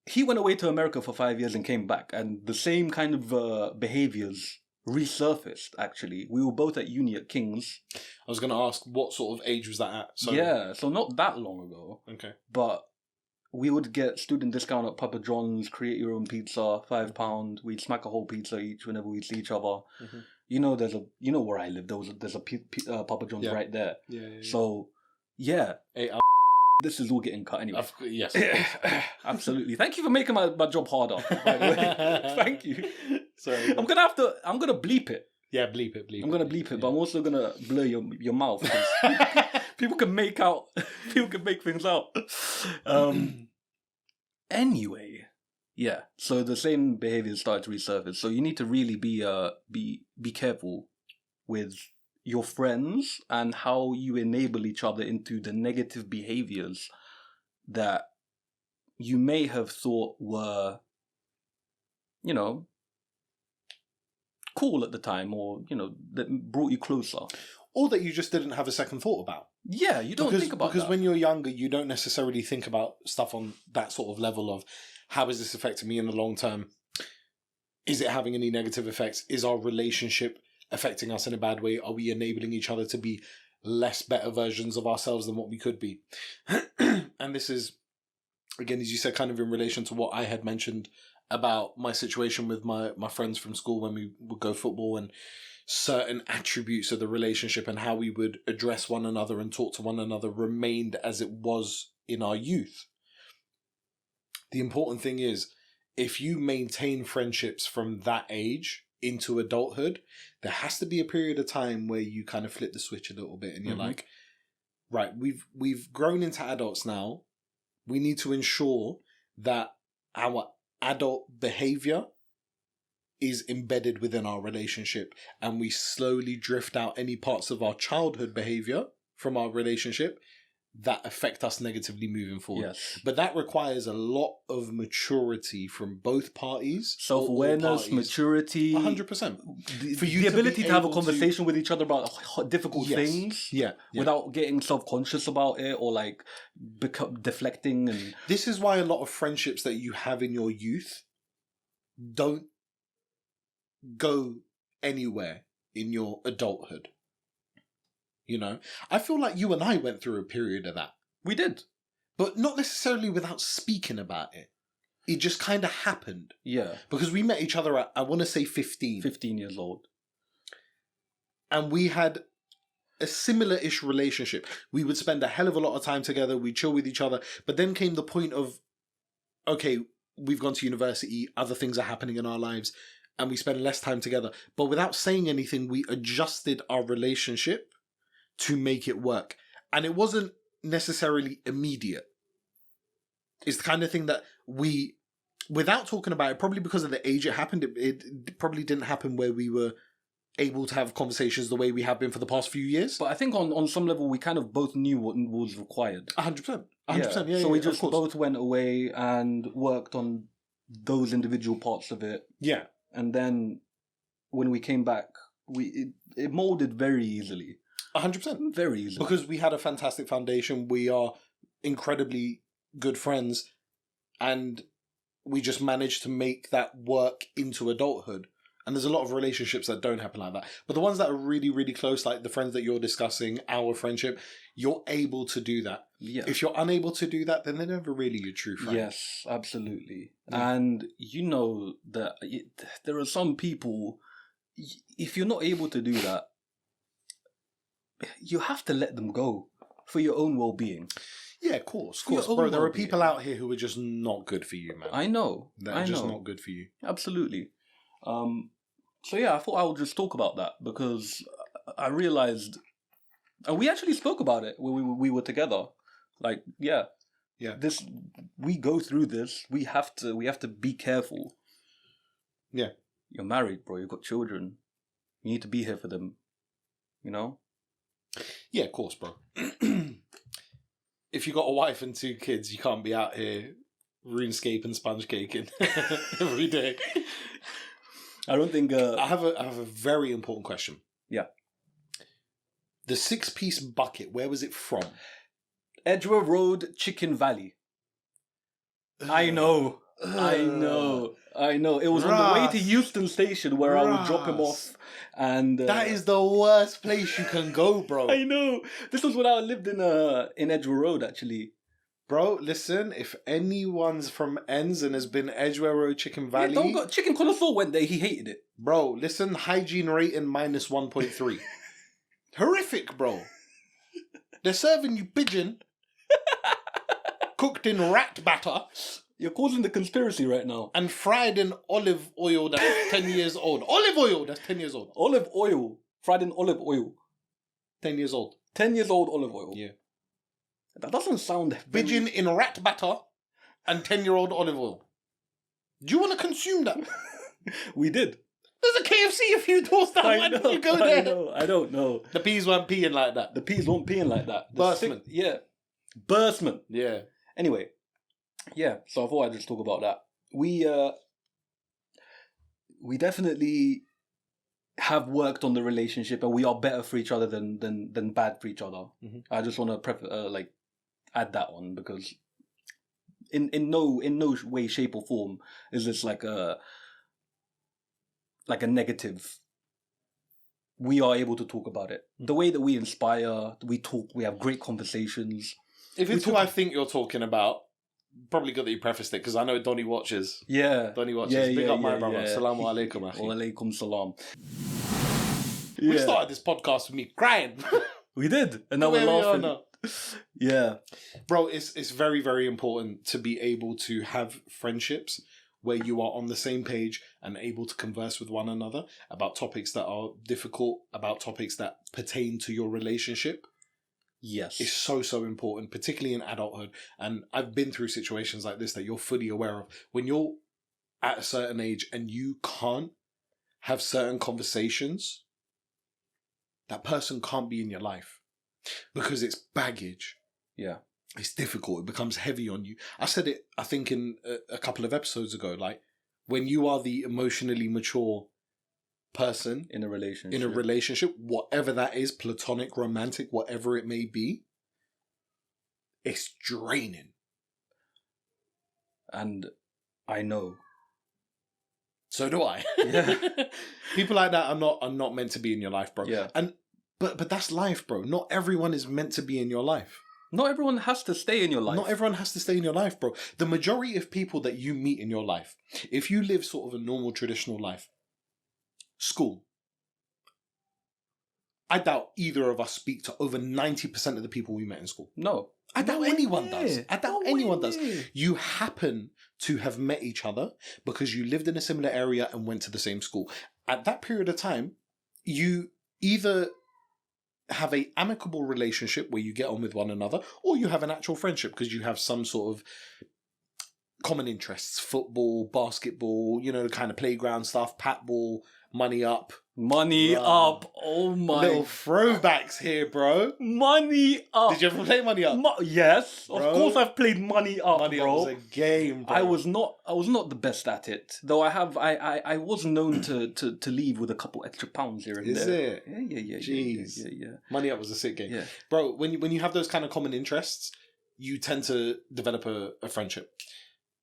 he went away to America for 5 years and came back, and the same kind of behaviors resurfaced. Actually, we were both at uni at King's. I was going to ask, what sort of age was that at? So not that long ago. Okay. But we would get student discount at Papa John's, create your own pizza, £5. We'd smack a whole pizza each whenever we see each other. Mm-hmm. You know where I live. There's a Papa John's right there. Yeah. So yeah. Hey, this is all getting cut anyway. Yes. Absolutely. Thank you for making my job harder, by the way. Thank you. Sorry. I'm gonna bleep it. Yeah, bleep it. I'm gonna bleep it, but I'm also gonna blur your mouth. People can make things out. Anyway, yeah. So the same behaviors started to resurface. So you need to really be careful with your friends and how you enable each other into the negative behaviors that you may have thought were, cool at the time, or, that brought you closer. Or that you just didn't have a second thought about. Yeah, you don't think about that. Because when you're younger, you don't necessarily think about stuff on that sort of level of, how is this affecting me in the long term? Is it having any negative effects? Is our relationship affecting us in a bad way? Are we enabling each other to be less better versions of ourselves than what we could be? And this is, again, as you said, kind of in relation to what I had mentioned about my situation with my friends from school when we would go football, and certain attributes of the relationship and how we would address one another and talk to one another remained as it was in our youth. The important thing is, if you maintain friendships from that age into adulthood, there has to be a period of time where you kind of flip the switch a little bit and you're like, right, we've grown into adults now. We need to ensure that our adult behavior is embedded within our relationship, and we slowly drift out any parts of our childhood behavior from our relationship that affect us negatively moving forward. Yes. But that requires a lot of maturity from both parties. Self-awareness, maturity. 100%. For you the ability to have a conversation with each other about difficult things. Yeah. Without getting self-conscious about it or like deflecting. And this is why a lot of friendships that you have in your youth don't go anywhere in your adulthood. You know, I feel like you and I went through a period of that. We did. But not necessarily without speaking about it. It just kind of happened. Yeah. Because we met each other at, I want to say 15. 15 years old. And we had a similar-ish relationship. We would spend a hell of a lot of time together. We'd chill with each other. But then came the point of, okay, we've gone to university. Other things are happening in our lives. And we spend less time together. But without saying anything, we adjusted our relationship to make it work. And it wasn't necessarily immediate. It's the kind of thing that we, without talking about it, probably because of the age it happened, it probably didn't happen where we were able to have conversations the way we have been for the past few years. But I think on some level we kind of both knew what was required. 100%. 100%. Yeah, so we just both went away and worked on those individual parts of it. Yeah. And then when we came back, it molded very easily. 100%. Very easily. Because we had a fantastic foundation. We are incredibly good friends. And we just managed to make that work into adulthood. And there's a lot of relationships that don't happen like that. But the ones that are really, really close, like the friends that you're discussing, our friendship, you're able to do that. Yeah. If you're unable to do that, then they're never really your true friend. Yes, absolutely. Yeah. And you know that there are some people, if you're not able to do that, you have to let them go for your own well-being. Yeah, of course. Bro, there are people out here who are just not good for you, man. I know. They're just not good for you. Absolutely. So yeah, I thought I would just talk about that because I realized, and we actually spoke about it when we were together. Like, yeah. We go through this. We have to be careful. Yeah. You're married, bro. You've got children. You need to be here for them. You know? Yeah, of course, bro. If you got a wife and 2 kids, you can't be out here RuneScape and sponge caking every day. I don't think... I have a very important question. Yeah. The 6-piece bucket, where was it from? Edgware Road, Chicken Valley. I know. It was on the way to Euston Station where I would drop him off. And that is the worst place you can go, bro. I know. This was when I lived in Edgware Road, actually. Bro, listen, if anyone's from Ends and has been Edgware Road, Chicken Valley... Yeah, Chicken Connoisseur went there, he hated it. Bro, listen, hygiene rating minus 1.3. Horrific, bro. They're serving you pigeon cooked in rat batter. You're causing the conspiracy right now. And fried in olive oil that's 10 years old. Olive oil that's 10 years old. Olive oil. Fried in olive oil. 10 years old. 10 years old olive oil. Yeah. That doesn't sound... Pigeon in rat batter and 10-year-old olive oil. Do you want to consume that? We did. There's a KFC a few doors down. Why didn't you go there? I don't know. The peas weren't peeing like that. The peas weren't peeing like that. Bursement. Yeah. Bursement. Yeah. Anyway. Yeah, so I thought I'd just talk about that. We definitely have worked on the relationship, and we are better for each other than bad for each other. Mm-hmm. I just want to add that on because in no way, shape, or form is this like a negative we are able to talk about it. The way that we inspire, we talk, we have great conversations. If it's who I think you're talking about, probably good that you prefaced it, because I know Donnie watches. Yeah. Donnie watches. Big up my brother. Assalamu alaikum, akhi. Wa alaikum salam. We started this podcast with me crying. We did. And now we're laughing. Yeah. Bro, it's very, very important to be able to have friendships where you are on the same page and able to converse with one another about topics that are difficult, about topics that pertain to your relationship. Yes. It's so, so important, particularly in adulthood. And I've been through situations like this that you're fully aware of. When you're at a certain age and you can't have certain conversations, that person can't be in your life because it's baggage. Yeah. It's difficult. It becomes heavy on you. I said it, I think, in a couple of episodes ago. Like, when you are the emotionally mature person in a relationship, whatever that is, platonic, romantic, whatever it may be, it's draining. And I know. So do I. Yeah. People like that are not meant to be in your life, bro. Yeah. And but that's life, bro. Not everyone is meant to be in your life. Not everyone has to stay in your life. Not everyone has to stay in your life, bro. The majority of people that you meet in your life, if you live sort of a normal, traditional life, school, I doubt either of us speak to over 90% of the people we met in school. No. I doubt anyone does. I doubt anyone does. You happen to have met each other because you lived in a similar area and went to the same school. At that period of time, you either have a amicable relationship where you get on with one another, or you have an actual friendship because you have some sort of common interests: football, basketball, the kind of playground stuff, patball, money up. Oh my. Little throwbacks here, bro. Money up. Did you ever play money up? Yes, bro. Of course I've played money up, Money bro. up was a game, bro. I was not the best at it, though. I was known to leave with a couple extra pounds here and there. Is it? Yeah. Jeez. Yeah. Money up was a sick game. Yeah. Bro, when you have those kind of common interests, you tend to develop a friendship.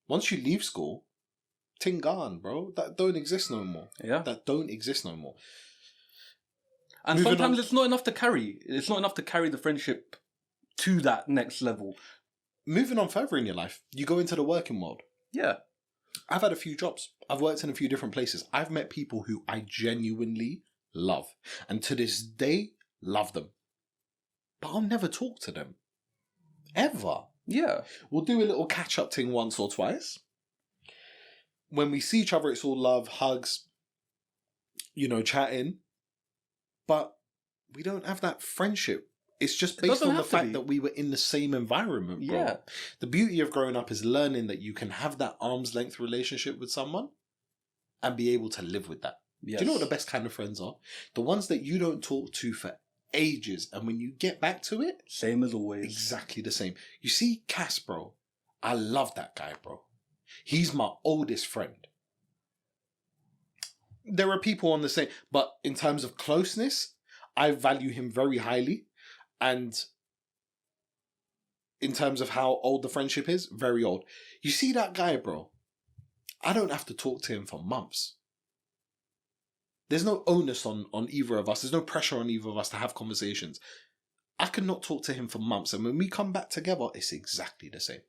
Once you leave school, ting gone, bro. That don't exist no more. Yeah. That don't exist no more. And moving sometimes it's not enough to carry. It's not enough to carry the friendship to that next level. Moving on further in your life, you go into the working world. Yeah. I've had a few jobs. I've worked in a few different places. I've met people who I genuinely love. And to this day, love them. But I'll never talk to them. Ever. Yeah. We'll do a little catch-up thing once or twice. When we see each other, it's all love, hugs, chatting. But we don't have that friendship. It's just based on the fact that we were in the same environment, bro. Yeah. The beauty of growing up is learning that you can have that arm's length relationship with someone and be able to live with that. Yes. Do you know what the best kind of friends are? The ones that you don't talk to for ages, and when you get back to it, same as always. Exactly the same. You see Cass, bro. I love that guy, bro. He's my oldest friend. There are people on the same, but in terms of closeness, I value him very highly. And in terms of how old the friendship is, very old. You see that guy, bro? I don't have to talk to him for months. There's no onus on either of us. There's no pressure on either of us to have conversations. I could not talk to him for months. And when we come back together, it's exactly the same.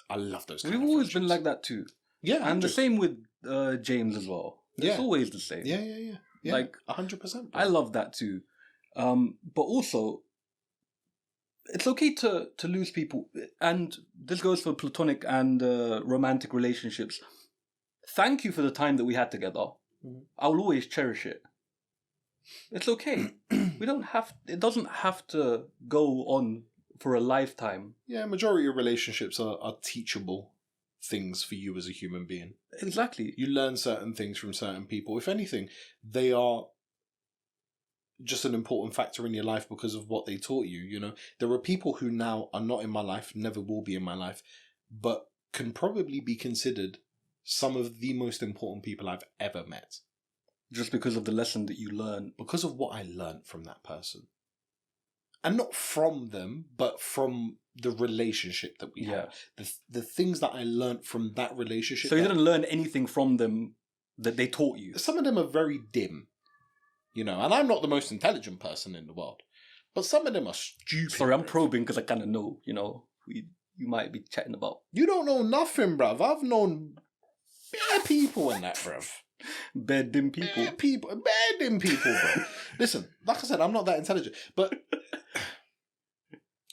I love those kind of friendships. We've always been like that too. Yeah. And the same with James as well. It's always the same. Yeah. Like 100%. I love that too. But also, it's okay to lose people. And this goes for platonic and romantic relationships. Thank you for the time that we had together. Mm-hmm. I will always cherish it. It's okay. It doesn't have to go on for a lifetime. Yeah, majority of relationships are teachable things for you as a human being. Exactly. You learn certain things from certain people. If anything, they are just an important factor in your life because of what they taught you. There are people who now are not in my life, never will be in my life, but can probably be considered some of the most important people I've ever met. Just because of the lesson that you learn. Because of what I learned from that person. And not from them, but from the relationship that we had. The things that I learned from that relationship. So you didn't learn anything from them that they taught you? Some of them are very dim. And I'm not the most intelligent person in the world, but some of them are stupid. Sorry, I'm probing because I kind of know, you might be chatting about. You don't know nothing, bruv. I've known bare people in that, bruv. Bare dim people. Bare dim people, bro. Listen, like I said, I'm not that intelligent, but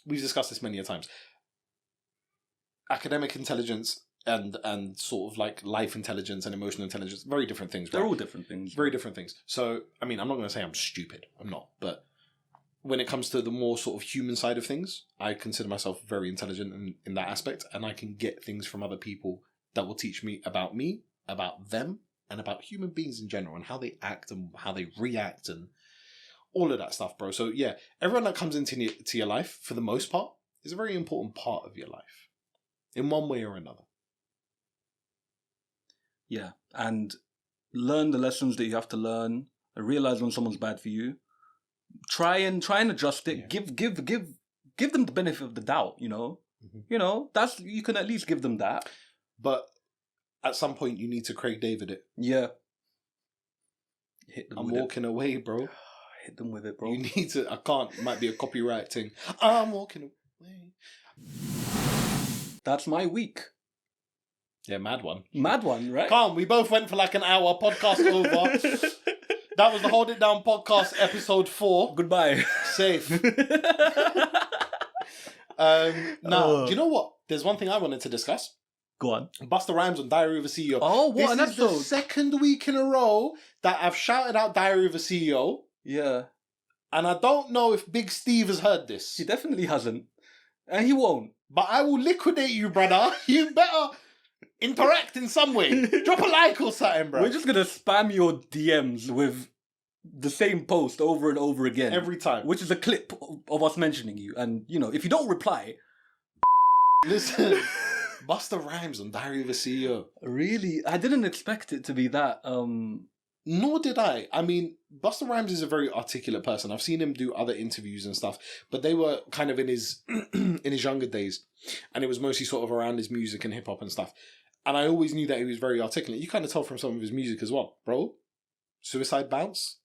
we've discussed this many a times. Academic intelligence and sort of like life intelligence and emotional intelligence, very different things. Right? They're all different things. Very different things. So, I mean, I'm not going to say I'm stupid. I'm not. But when it comes to the more sort of human side of things, I consider myself very intelligent in that aspect. And I can get things from other people that will teach me, about them, and about human beings in general, and how they act and how they react and all of that stuff, bro. So, yeah, everyone that comes into your life, for the most part, is a very important part of your life in one way or another. Yeah, and learn the lessons that you have to learn. Realize when someone's bad for you. Try and adjust it. Yeah. Give them the benefit of the doubt. That's, you can at least give them that. But at some point, you need to Craig David it. Yeah. I'm walking away, bro. Hit them with it, bro. You need to. I can't. Might be a copyright thing. I'm walking away. That's my week. Yeah, mad one. Mad one, right? Calm. We both went for like an hour. Podcast over. That was the Hold It Down podcast, episode 4. Goodbye. Safe. Now, do you know what? There's one thing I wanted to discuss. Go on. Busta Rhymes on Diary of a CEO. Oh, what an episode. This is the second week in a row that I've shouted out Diary of a CEO. Yeah. And I don't know if Big Steve has heard this. He definitely hasn't. And he won't. But I will liquidate you, brother. You better interact in some way. Drop a like or something, bro. We're just going to spam your DMs with the same post over and over again. Every time. Which is a clip of us mentioning you. And, if you don't reply... Listen, Busta Rhymes on Diary of a CEO. Really? I didn't expect it to be that... Nor did I. I mean, Busta Rhymes is a very articulate person. I've seen him do other interviews and stuff, but they were kind of in his in his younger days, and it was mostly sort of around his music and hip hop and stuff. And I always knew that he was very articulate. You kind of tell from some of his music as well, bro. Suicide Bounce,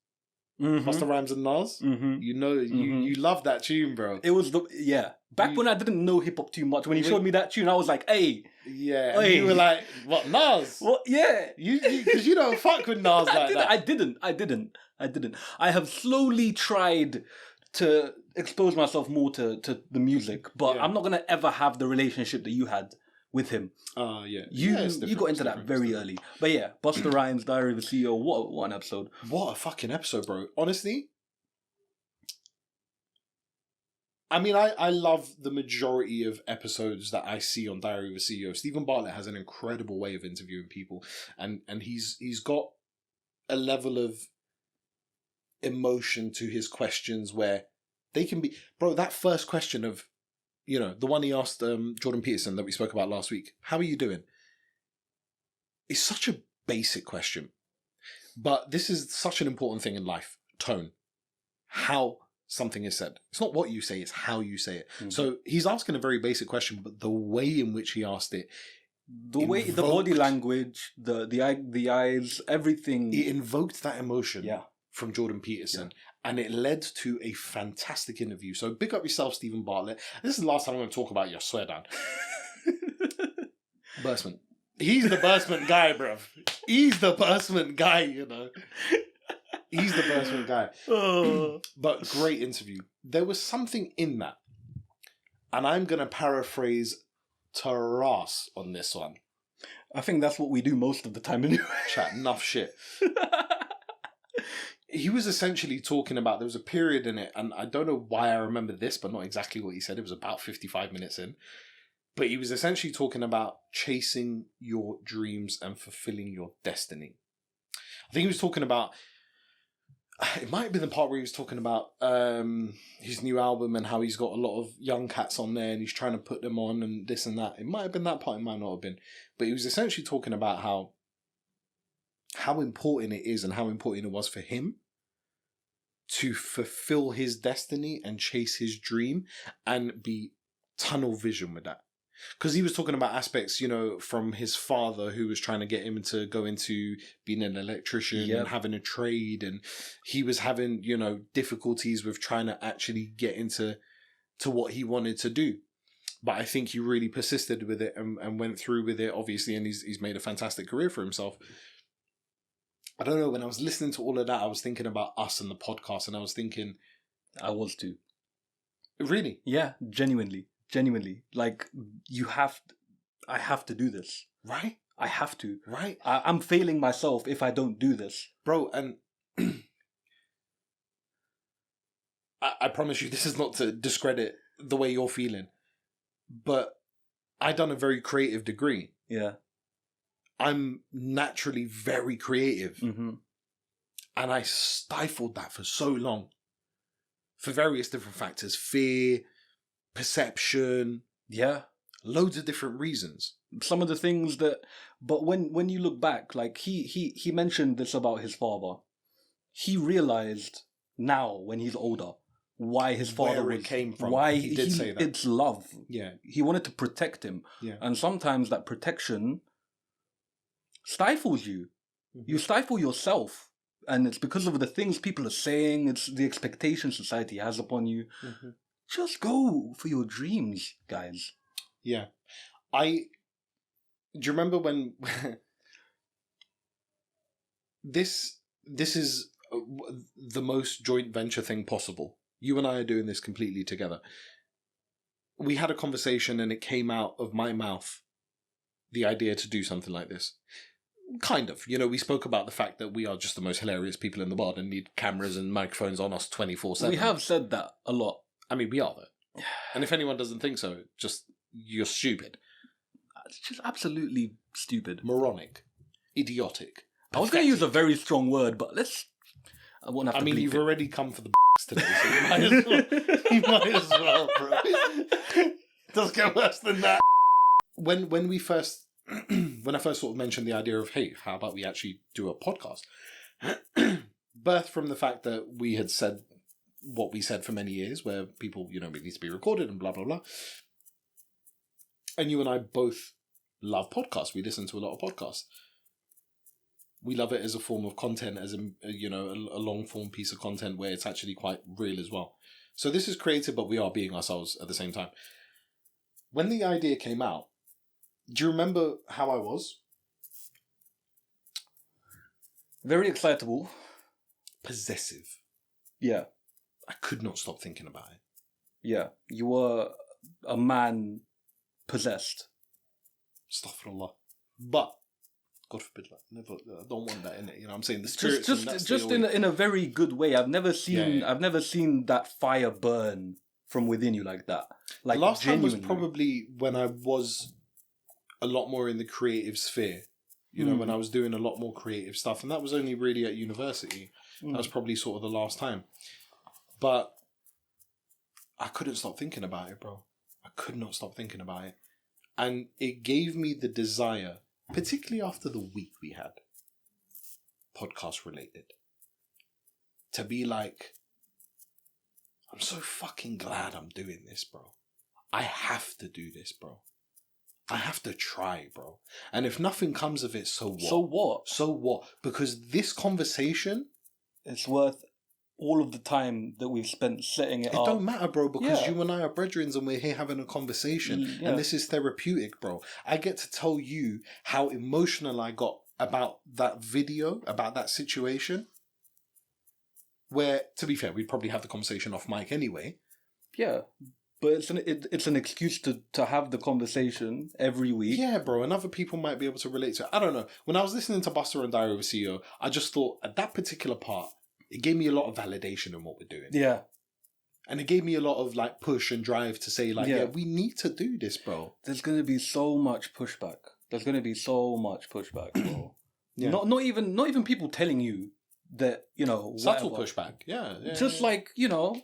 Busta Rhymes and Nas. You love that tune, bro. It was back when I didn't know hip hop too much. When he showed me that tune, I was like, "Hey." Yeah, and you were like, "What, Nas?" What? Yeah, because you don't fuck with Nas like that. I didn't. I have slowly tried to expose myself more to the music, but I'm not gonna ever have the relationship that you had with him. You got into that very early. But yeah, Busta Rhymes, Diary of a CEO. What an episode! What a fucking episode, bro. Honestly. I mean, I love the majority of episodes that I see on Diary of a CEO. Stephen Bartlett has an incredible way of interviewing people, and he's got a level of emotion to his questions where they can be... Bro, that first question of, the one he asked Jordan Peterson that we spoke about last week, how are you doing? It's such a basic question, but this is such an important thing in life. Tone. How something is said. It's not what you say, it's how you say it. Mm-hmm. So he's asking a very basic question, but the way in which he asked it, the body language, the eyes, everything, it invoked that emotion from Jordan Peterson, and it led to a fantastic interview. So big up yourself, Stephen Bartlett. This is the last time I'm going to talk about you, I swear down. Bursement. He's the Bursement guy, bruv. He's the Bursement guy, He's the Bursement guy. But great interview. There was something in that. And I'm going to paraphrase Taras on this one. I think that's what we do most of the time anyway. Chat enough shit. He was essentially talking about, there was a period in it, and I don't know why I remember this, but not exactly what he said. It was about 55 minutes in. But he was essentially talking about chasing your dreams and fulfilling your destiny. I think he was talking about... It might have been the part where he was talking about his new album and how he's got a lot of young cats on there and he's trying to put them on and this and that. It might have been that part, it might not have been. But he was essentially talking about how important it is and how important it was for him to fulfill his destiny and chase his dream and be tunnel vision with that. Because he was talking about aspects, you know, from his father who was trying to get him to go into being an electrician and having a trade. And he was having, you know, difficulties with trying to actually get into what he wanted to do. But I think he really persisted with it and went through with it, obviously. And he's made a fantastic career for himself. I don't know. When I was listening to all of that, I was thinking about us and the podcast. And I was thinking... I was too. Really? Yeah, genuinely. Like, I have to do this. Right? I have to. Right? I'm failing myself if I don't do this. Bro, and I promise you, this is not to discredit the way you're feeling, but I done a very creative degree. Yeah. I'm naturally very creative. Mm-hmm. And I stifled that for so long. For various different factors. Fear, perception. Yeah. Loads of different reasons. Some of the things that... But when you look back, like, he mentioned this about his father. He realized now, when he's older, why his father where it came from. Why he did say that. It's love. Yeah. He wanted to protect him. Yeah. And sometimes that protection stifles you. Mm-hmm. You stifle yourself. And it's because of the things people are saying. It's the expectation society has upon you. Mm-hmm. Just go for your dreams, guys. Yeah. Do you remember when... This is the most joint venture thing possible. You and I are doing this completely together. We had a conversation and it came out of my mouth, the idea to do something like this. Kind of. You know, we spoke about the fact that we are just the most hilarious people in the world and need cameras and microphones on us 24/7. We have said that a lot. I mean, we are though. And if anyone doesn't think so, just, you're stupid. It's just absolutely stupid. Moronic. Idiotic. I was going to use a very strong word, but I won't have to bleep you've it. already come for the today, so you might as well, bro. It doesn't get worse than that. When I first sort of mentioned the idea of, hey, how about we actually do a podcast? Birthed from the fact that we had said what we said for many years, where people, you know, it needs to be recorded and blah, blah, blah. And you and I both love podcasts. We listen to a lot of podcasts. We love it as a form of content, as a long form piece of content where it's actually quite real as well. So this is creative, but we are being ourselves at the same time. When the idea came out, do you remember how I was? Very excitable. Possessive. Yeah. I could not stop thinking about it. Yeah. You were a man possessed. Astaghfirullah. But God forbid, like, never. I don't want that in it. You know, I'm saying the spirit. Just in a very good way. I've never seen that fire burn from within you like that. Like, the last genuinely. time was probably when I was a lot more in the creative sphere. You know, when I was doing a lot more creative stuff, and that was only really at university. That was probably sort of the last time. But I couldn't stop thinking about it, bro. I could not stop thinking about it, and it gave me the desire. Particularly after the week we had, podcast related, to be like, I'm so fucking glad I'm doing this, bro. I have to do this, bro. I have to try, bro. And if nothing comes of it, so what? So what? So what? Because this conversation... It's worth all of the time that we've spent setting it up. It don't matter, bro, because you and I are brethren and we're here having a conversation. And this is therapeutic, bro. I get to tell you how emotional I got about that video, about that situation. Where, to be fair, we'd probably have the conversation off mic anyway. Yeah. But it's an excuse to have the conversation every week. Yeah, bro. And other people might be able to relate to it. I don't know. When I was listening to Buster and Diary of a CEO, I just thought at that particular part, it gave me a lot of validation in what we're doing. Yeah. And it gave me a lot of like push and drive to say like, yeah we need to do this, bro. There's going to be so much pushback. Bro. Yeah. Not even people telling you that, you know, subtle pushback. Yeah. Just like, you know,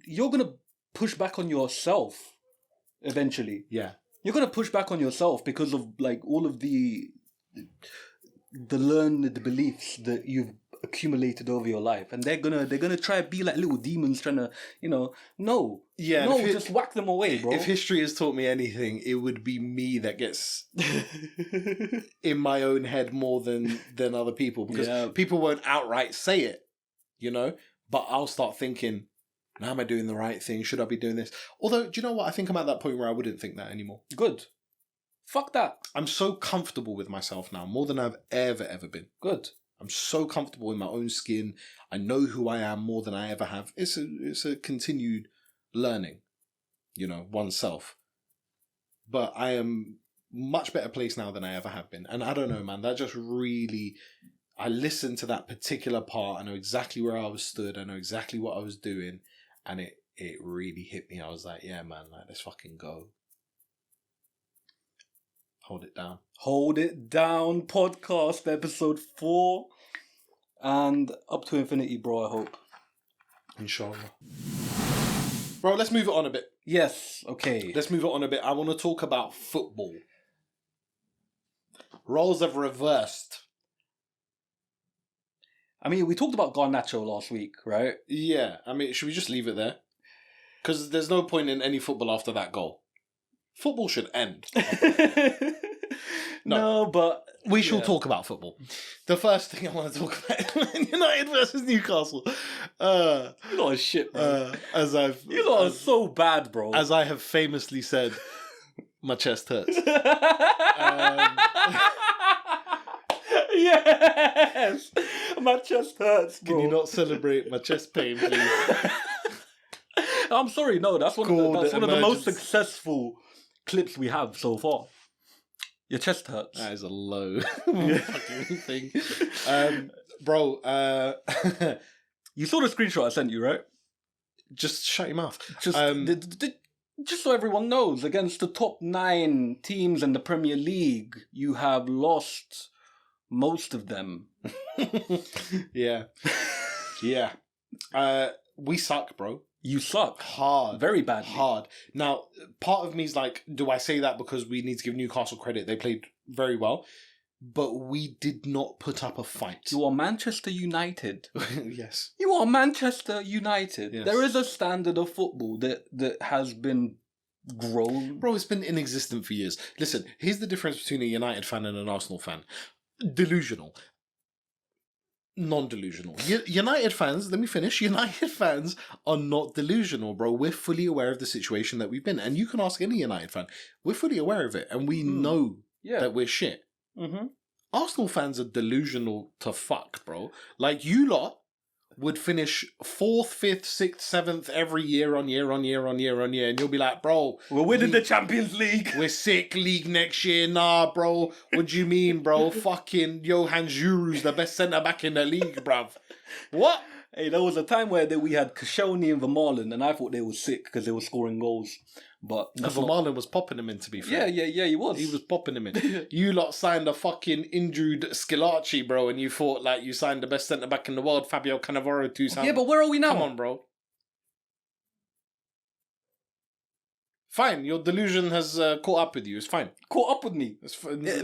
you're going to push back on yourself eventually. Yeah. You're going to push back on yourself because of like all of the learned beliefs that you've accumulated over your life, and they're gonna try to be like little demons trying to, no, just whack them away, bro. If history has taught me anything, it would be me that gets in my own head more than other people, because people won't outright say it, but I'll start thinking, now am I doing the right thing? Should I be doing this? Although, do you know what? I think I'm at that point where I wouldn't think that anymore. Good. Fuck that. I'm so comfortable with myself now, more than I've ever been. Good. I'm so comfortable in my own skin. I know who I am more than I ever have. It's a continued learning, oneself. But I am much better place now than I ever have been. And I don't know, man, that just really... I listened to that particular part. I know exactly where I was stood. I know exactly what I was doing. And it really hit me. I was like, yeah, man, let's fucking go. Hold it down. Hold It Down podcast, episode 4. And up to infinity, bro, I hope. Inshallah. Bro, let's move it on a bit. Yes, okay. Let's move it on a bit. I want to talk about football. Roles have reversed. I mean, we talked about Garnacho last week, right? Yeah. I mean, should we just leave it there? Because there's no point in any football after that goal. Football should end. No, but... We shall talk about football. The first thing I want to talk about is United versus Newcastle. You lot are shit, bro. You lot are so bad, bro. As I have famously said, my chest hurts. Yes! My chest hurts, bro. Can you not celebrate my chest pain, please? I'm sorry, no, that's one of the most successful clips we have so far. Your chest hurts. That is a low fucking thing. Bro, you saw the screenshot I sent you, right? Just shut your mouth. Just so everyone knows, against the top 9 teams in the Premier League, you have lost most of them. Yeah. Yeah. We suck, bro. You suck. Hard. Very badly. Hard. Now, part of me is like, do I say that because we need to give Newcastle credit? They played very well. But we did not put up a fight. You are Manchester United. Yes. You are Manchester United. Yes. There is a standard of football that has been grown. Bro, it's been inexistent for years. Listen, here's the difference between a United fan and an Arsenal fan. Delusional. Non-delusional. United fans, let me finish. United fans are not delusional, bro. We're fully aware of the situation that we've been. And you can ask any United fan. We're fully aware of it. And we know that we're shit. Mm-hmm. Arsenal fans are delusional to fuck, bro. Like, you lot would finish 4th, 5th, 6th, 7th every year on year. And you'll be like, bro, we're winning the Champions League. We're sick league next year. Nah, bro. What do you mean, bro? Fucking Johan Giroux's the best centre-back in the league, bruv. What? Hey, there was a time where we had Koscielny and Vermaelen, and I thought they were sick because they were scoring goals. But Vermaelen was popping him in, to be fair. Yeah, he was. He was popping him in. You lot signed a fucking injured Schillaci, bro, and you thought like you signed the best centre-back in the world, Fabio Cannavaro, 2 Yeah, but where are we now? Come on, bro. Fine, your delusion has caught up with you. It's fine. Caught up with me.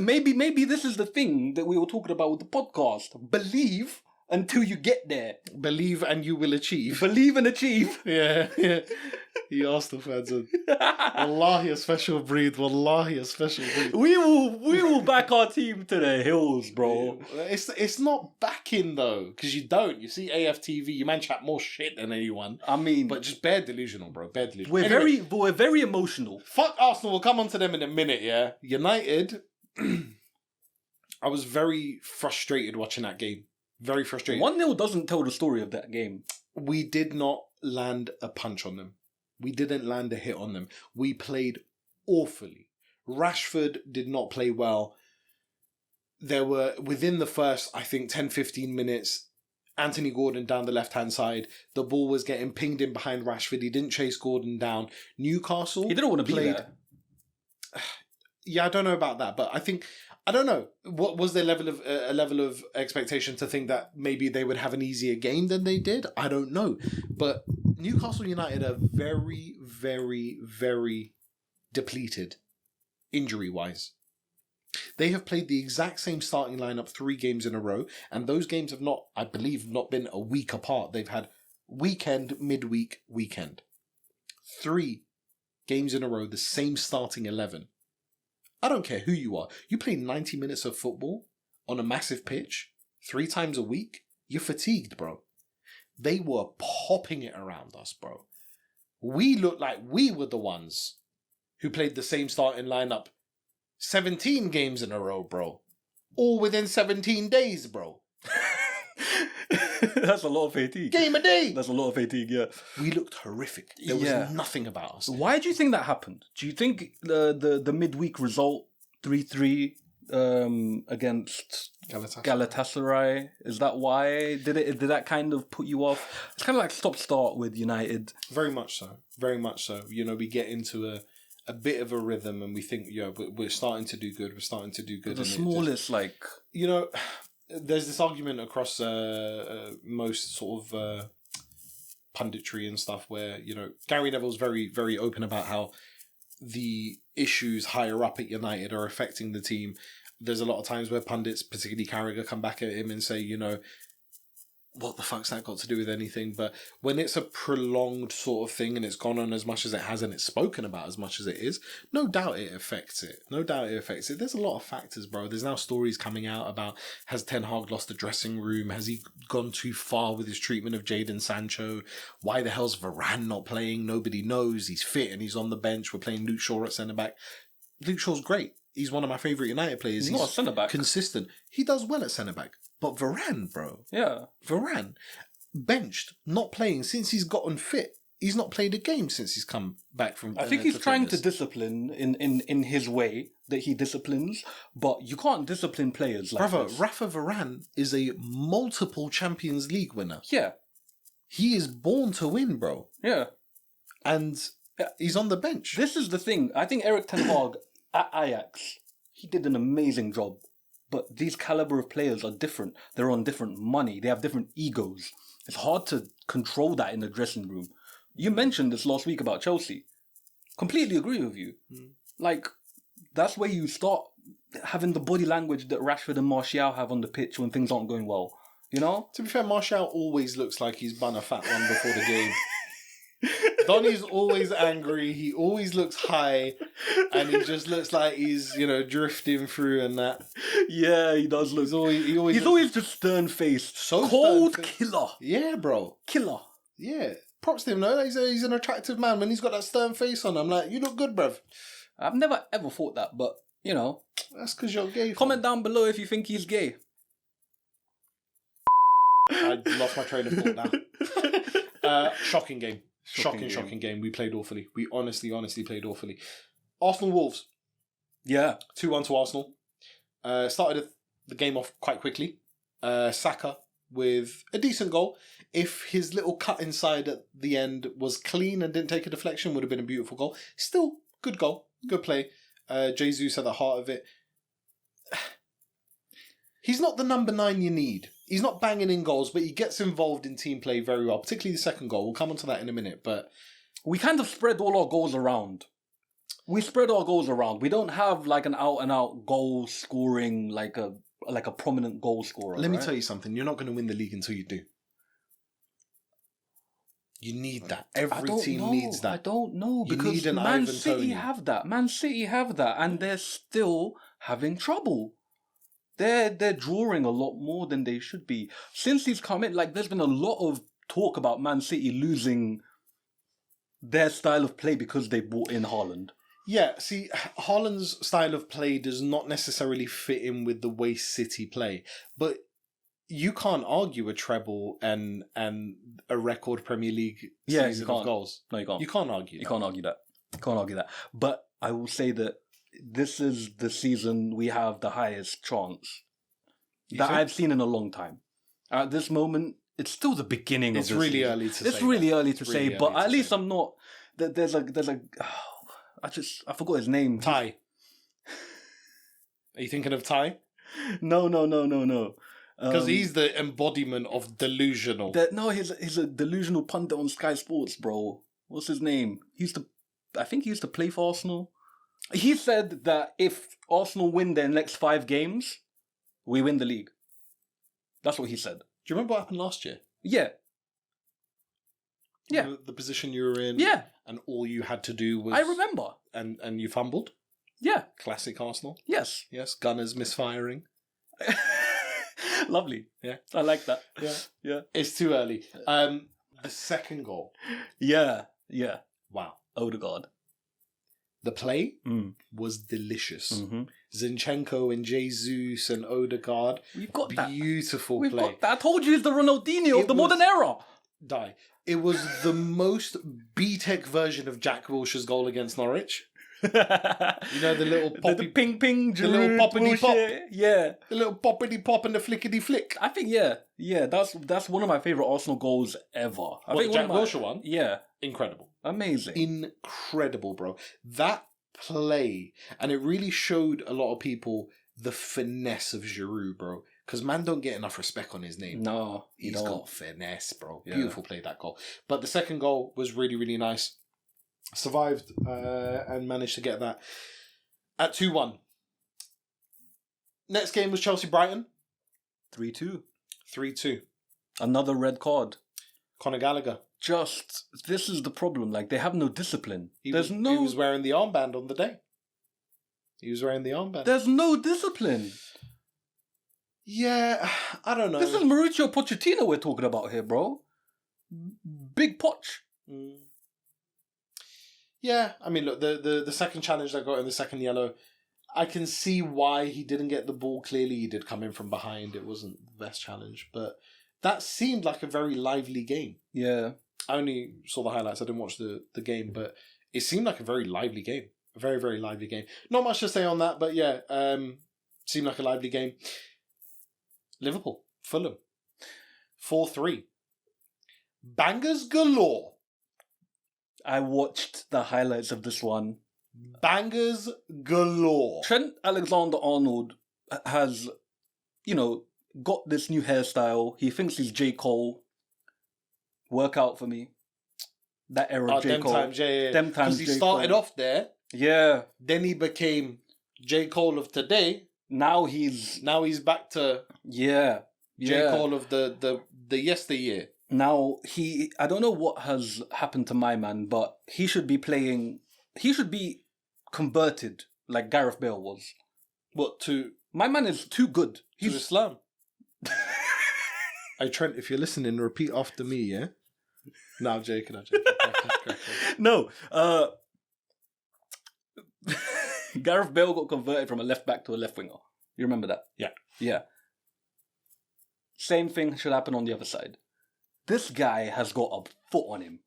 Maybe this is the thing that we were talking about with the podcast. Believe until you get there. Believe and you will achieve. Believe and achieve. Yeah. You Arsenal fans are wallahi a special breed. Wallahi a special breed. We will back our team to the hills, bro. It's not backing though, because you don't. You see AFTV, you man chat more shit than anyone. I mean, but just bare delusional, bro. Bare delusional. We're very emotional. Fuck Arsenal. We'll come on to them in a minute. Yeah, United. I was very frustrated watching that game. Very frustrated. 1-0 doesn't tell the story of that game. We did not land a punch on them. We didn't land a hit on them. We played awfully. Rashford did not play well. There were, within the first, I think, 10-15 minutes, Anthony Gordon down the left-hand side. The ball was getting pinged in behind Rashford. He didn't chase Gordon down. Newcastle... He didn't want to be there. Yeah, I don't know about that, but I don't know. What was their level of expectation to think that maybe they would have an easier game than they did? I don't know. But Newcastle United are very, very, very depleted injury-wise. They have played the exact same starting lineup 3 games in a row, and those games have not, I believe, not been a week apart. They've had weekend, midweek, weekend. 3 games in a row, the same starting 11. I don't care who you are. You play 90 minutes of football on a massive pitch 3 times a week, you're fatigued, bro. They were popping it around us, bro. We looked like we were the ones who played the same starting lineup 17 games in a row, bro. All within 17 days, bro. That's a lot of fatigue. Game a day. That's a lot of fatigue, yeah. We looked horrific. There was nothing about us. Why do you think that happened? Do you think the midweek result 3-3 against Galatasaray, is that why? Did that kind of put you off? It's kind of like stop-start with United. Very much so. Very much so. You know, we get into a bit of a rhythm and we think, yeah, we're starting to do good. We're starting to do good. The smallest, like... You know, there's this argument across most sort of punditry and stuff where, you know, Gary Neville's very, very open about how the issues higher up at United are affecting the team. There's a lot of times where pundits, particularly Carragher, come back at him and say, you know, what the fuck's that got to do with anything? But when it's a prolonged sort of thing and it's gone on as much as it has and it's spoken about as much as it is, no doubt it affects it. No doubt it affects it. There's a lot of factors, bro. There's now stories coming out about, has Ten Hag lost the dressing room? Has he gone too far with his treatment of Jadon Sancho? Why the hell's Varane not playing? Nobody knows. He's fit and he's on the bench. We're playing Luke Shaw at centre-back. Luke Shaw's great. He's one of my favourite United players. He's not a centre-back. Consistent. He does well at centre-back. But Varane, bro. Yeah. Varane, benched, not playing since he's gotten fit. He's not played a game since he's come back from... I think he's trying to discipline in his way that he disciplines, but you can't discipline players like this. Rafa Varane is a multiple Champions League winner. Yeah. He is born to win, bro. Yeah. And he's on the bench. This is the thing. I think Erik ten Hag at Ajax, he did an amazing job. But these caliber of players are different. They're on different money. They have different egos. It's hard to control that in the dressing room. You mentioned this last week about Chelsea. Completely agree with you. Like, that's where you start having the body language that Rashford and Martial have on the pitch when things aren't going well. You know? To be fair, Martial always looks like he's bun a fat one before the game. Donny's always angry. He always looks high, and he just looks like he's, you know, drifting through and that. Yeah, he does look. He's always just stern faced. So cold killer. Yeah, bro. Killer. Yeah. Props to him, though. He's an attractive man. When he's got that stern face on, I'm like, you look good, bruv. I've never ever thought that, but you know, that's because you're gay. Comment down below if you think he's gay. I lost my train of thought now. Shocking game. Shocking game. We played awfully. We honestly played awfully. Arsenal Wolves. Yeah. 2-1 to Arsenal. Started the game off quite quickly. Saka with a decent goal. If his little cut inside at the end was clean and didn't take a deflection, would have been a beautiful goal. Still, good goal. Good play. Jesus at the heart of it. He's not the number 9 you need. He's not banging in goals, but he gets involved in team play very well, particularly the second goal. We'll come on to that in a minute, but... We kind of spread all our goals around. We spread our goals around. We don't have like an out-and-out goal scoring, like a prominent goal scorer. Let me tell you something. You're not going to win the league until you do. You need that. Every team needs that. I don't know, because Man City have that. Man City have that, and they're still having trouble. They're drawing a lot more than they should be. Since he's come in, like, there's been a lot of talk about Man City losing their style of play because they brought in Haaland. Yeah, see, Haaland's style of play does not necessarily fit in with the way City play. But you can't argue a treble and a record Premier League season of goals. No, you can't. You can't argue that. You can't argue that. But I will say that this is the season we have the highest chance that I've seen in a long time. At this moment, it's still the beginning of the season. It's really early to say. It's really early to say, but at least I'm not... There's a... I forgot his name. Ty. Are you thinking of Ty? No. Because he's the embodiment of delusional. He's a delusional pundit on Sky Sports, bro. What's his name? I think he used to play for Arsenal. He said that if Arsenal win their next 5 games, we win the league. That's what he said. Do you remember what happened last year? Yeah. Yeah. The position you were in. Yeah. And all you had to do was... I remember. And you fumbled. Yeah. Classic Arsenal. Yes. Yes. Gunners misfiring. Lovely. Yeah. I like that. Yeah. Yeah. It's too early. The second goal. Yeah. Yeah. Wow. Odegaard. The play was delicious. Mm-hmm. Zinchenko and Jesus and Odegaard. We've got that. Beautiful We've play. got that. I told you it's the Ronaldinho of the modern era. It was the most B-Tech version of Jack Wilshere's goal against Norwich. You know, the little poppy... the ping, the little poppity pop. Yeah. The little poppity pop and the flickety flick. I think, yeah. Yeah, that's one of my favourite Arsenal goals ever. I think Jack Wilshere one? Yeah. Incredible. Amazing. Incredible, bro. That play, and it really showed a lot of people the finesse of Giroud, bro. Because man don't get enough respect on his name. No, He's got finesse, bro. Yeah. Beautiful play, that goal. But the second goal was really, really nice. Survived and managed to get that at 2-1. Next game was Chelsea-Brighton. 3-2. 3-2. Another red card. Conor Gallagher. This is the problem. Like, they have no discipline. He was wearing the armband on the day. There's no discipline. Yeah, I don't know. This is Mauricio Pochettino we're talking about here, bro. Big Poch. Yeah, I mean, look, the second challenge that got in the second yellow, I can see why he didn't get the ball. Clearly, he did come in from behind. It wasn't the best challenge, but that seemed like a very lively game. Yeah. I only saw the highlights. I didn't watch the game, but it seemed like a very lively game. A very, very lively game. Not much to say on that, but yeah, seemed like a lively game. Liverpool, Fulham, 4-3. Bangers galore. I watched the highlights of this one. Bangers galore. Trent Alexander-Arnold has, got this new hairstyle. He thinks he's J. Cole. Work out for me. That era of J. Cole. Them times, because he started off there. Yeah. Then he became J. Cole of today. Now he's back to J. Cole of the yesteryear. Now I don't know what has happened to my man, but he should be converted like Gareth Bale was. What to? My man is too good. He's to Islam. Hey Trent, if you're listening, repeat after me, yeah? No, I'm joking. No, Gareth Bale got converted from a left back to a left winger. You remember that? Yeah. Yeah. Same thing should happen on the other side. This guy has got a foot on him.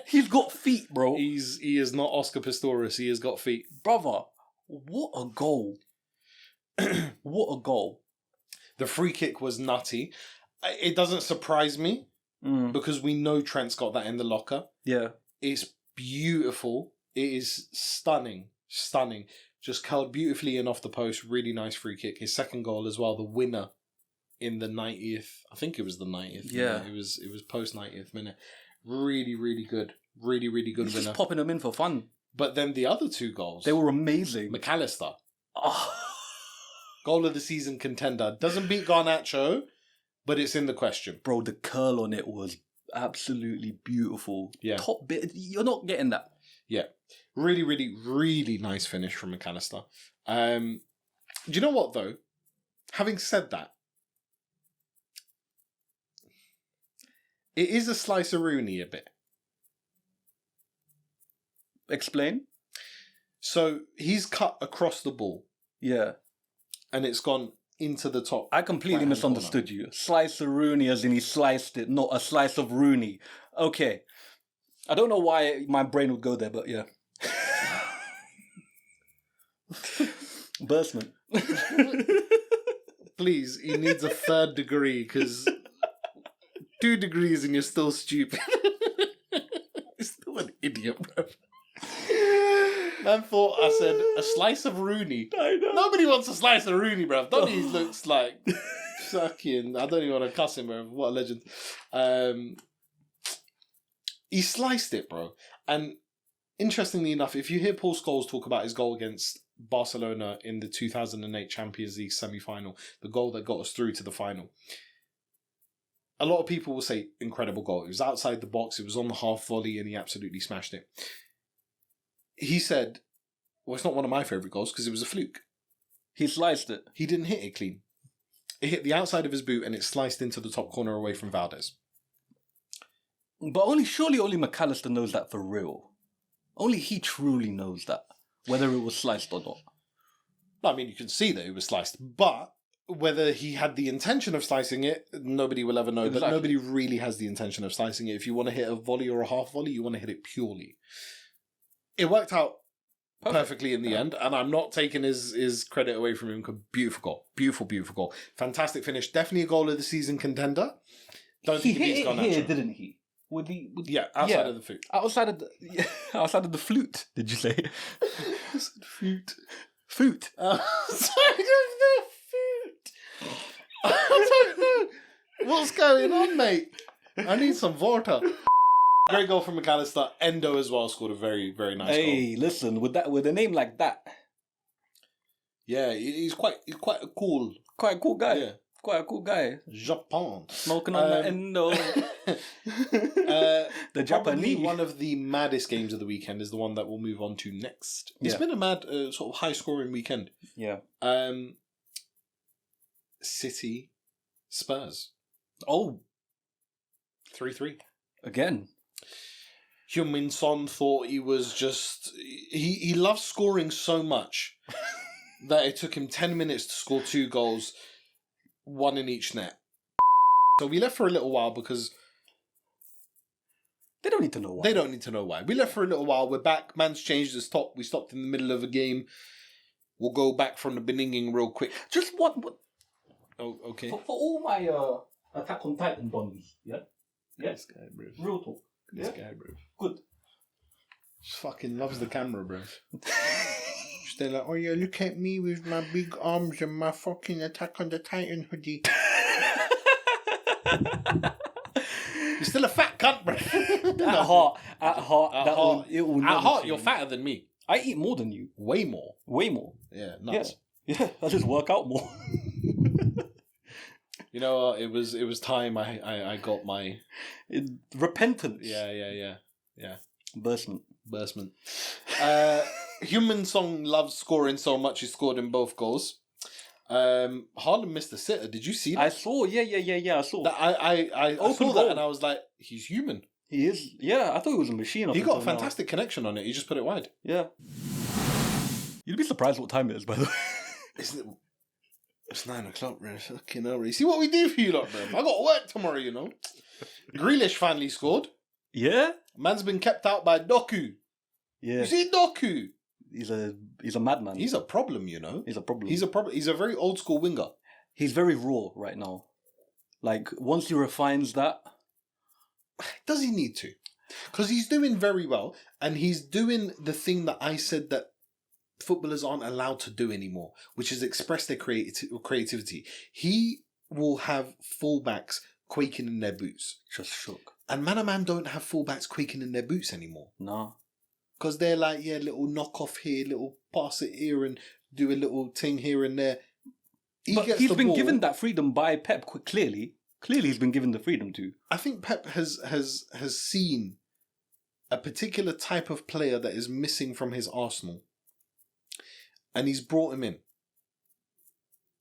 He's got feet, bro. He is not Oscar Pistorius. He has got feet. Brother, what a goal. What a goal. The free kick was nutty. It doesn't surprise me because we know Trent's got that in the locker. Yeah. It's beautiful. It is stunning. Just curled beautifully in off the post. Really nice free kick. His second goal as well, the winner in the 90th. I think it was the 90th. Yeah. Minute. It was post 90th minute. Really, really good. Really, really good He's winner. just popping them in for fun. But then the other two goals. They were amazing. McAllister. Oh. Goal of the season contender. Doesn't beat Garnacho, but it's in the question. Bro, the curl on it was absolutely beautiful. Yeah. Top bit. You're not getting that. Yeah. Really, really, really nice finish from McAllister. Do you know what, though? Having said that, it is a slice-a-rooney a bit. Explain? So, he's cut across the ball. Yeah. And it's gone into the top. I completely misunderstood you. Slice of Rooney as in he sliced it, not a slice of Rooney. Okay. I don't know why my brain would go there, but yeah. Bursement. Please, he needs a third degree, because 2 degrees and you're still stupid. You're still an idiot, bro. Man thought I said a slice of Rooney. I know. Nobody wants a slice of Rooney, bro. Donny looks like fucking... I don't even want to cuss him, bro. What a legend. He sliced it, bro. And interestingly enough, if you hear Paul Scholes talk about his goal against Barcelona in the 2008 Champions League semi-final, the goal that got us through to the final, a lot of people will say, incredible goal. It was outside the box, it was on the half volley, and he absolutely smashed it. He said, well, it's not one of my favourite goals because it was a fluke. He sliced it. He didn't hit it clean. It hit the outside of his boot and it sliced into the top corner away from Valdez. But surely only McAllister knows that for real. Only he truly knows that, whether it was sliced or not. I mean, you can see that it was sliced, but whether he had the intention of slicing it, nobody will ever know. Exactly. But nobody really has the intention of slicing it. If you want to hit a volley or a half volley, you want to hit it purely. It worked out perfectly in the end, and I'm not taking his credit away from him. Beautiful goal. Beautiful goal. Fantastic finish. Definitely a goal of the season contender. Don't think he beats Garnacho. Didn't he? Outside of the flute. Outside of the flute, did you say? Flute. Flute. Outside of the flute. I don't know. What's going on, mate? I need some water. Great goal from McAllister. Endo as well scored a very, very nice goal. Hey, listen, with a name like that. Yeah, he's quite a cool guy. Yeah. Quite a cool guy. Japan. Smoking on the Endo. The Japanese. One of the maddest games of the weekend is the one that we'll move on to next. It's been a mad, sort of high-scoring weekend. Yeah. City, Spurs. Oh. 3-3. Again. Heung-min Son thought he was just... He loves scoring so much that it took him 10 minutes to score 2 goals, 1 in each net. So we left for a little while because... They don't need to know why. They don't need to know why. We left for a little while. We're back. Man's changed the stop. We stopped in the middle of a game. We'll go back from the beginning real quick. Just what? Oh, okay. For all my Attack on Titan bonnies, yeah? This guy, bro. Real talk. This guy, bro. Good. Just fucking loves the camera, bro. They're like, oh yeah, look at me with my big arms and my fucking Attack on the Titan hoodie. You're still a fat cunt, bro. At heart, you're fatter than me. I eat more than you. Way more. Yeah, nuts. Yeah, I just work out more. You know, it was time I got my... repentance. Yeah. Bursement. Heung-min Son loves scoring so much he scored in both goals. Haaland missed the sitter. Did you see that? I saw. Yeah. I saw. I saw that and I was like, he's human. He is. Yeah, I thought he was a machine. He got a fantastic connection on it. He just put it wide. Yeah. You'd be surprised what time it is, by the way. It's 9 o'clock, bro. Fucking hell, you see what we do for you lot, bro. I got work tomorrow, you know. Grealish finally scored. Yeah? Man's been kept out by Doku. Yeah. You see Doku? He's a madman. He's a problem, you know. He's a problem. He's a very old school winger. He's very raw right now. Like, once he refines that... Does he need to? Because he's doing very well, and he's doing the thing that I said that footballers aren't allowed to do anymore, which is express their creativity. He will have fullbacks quaking in their boots. Just shook. And man don't have fullbacks quaking in their boots anymore. No. Because they're like, yeah, little knock off here, little pass it here and do a little thing here and there. He's been given that freedom by Pep, clearly. Clearly he's been given the freedom to. I think Pep has seen a particular type of player that is missing from his Arsenal. And he's brought him in.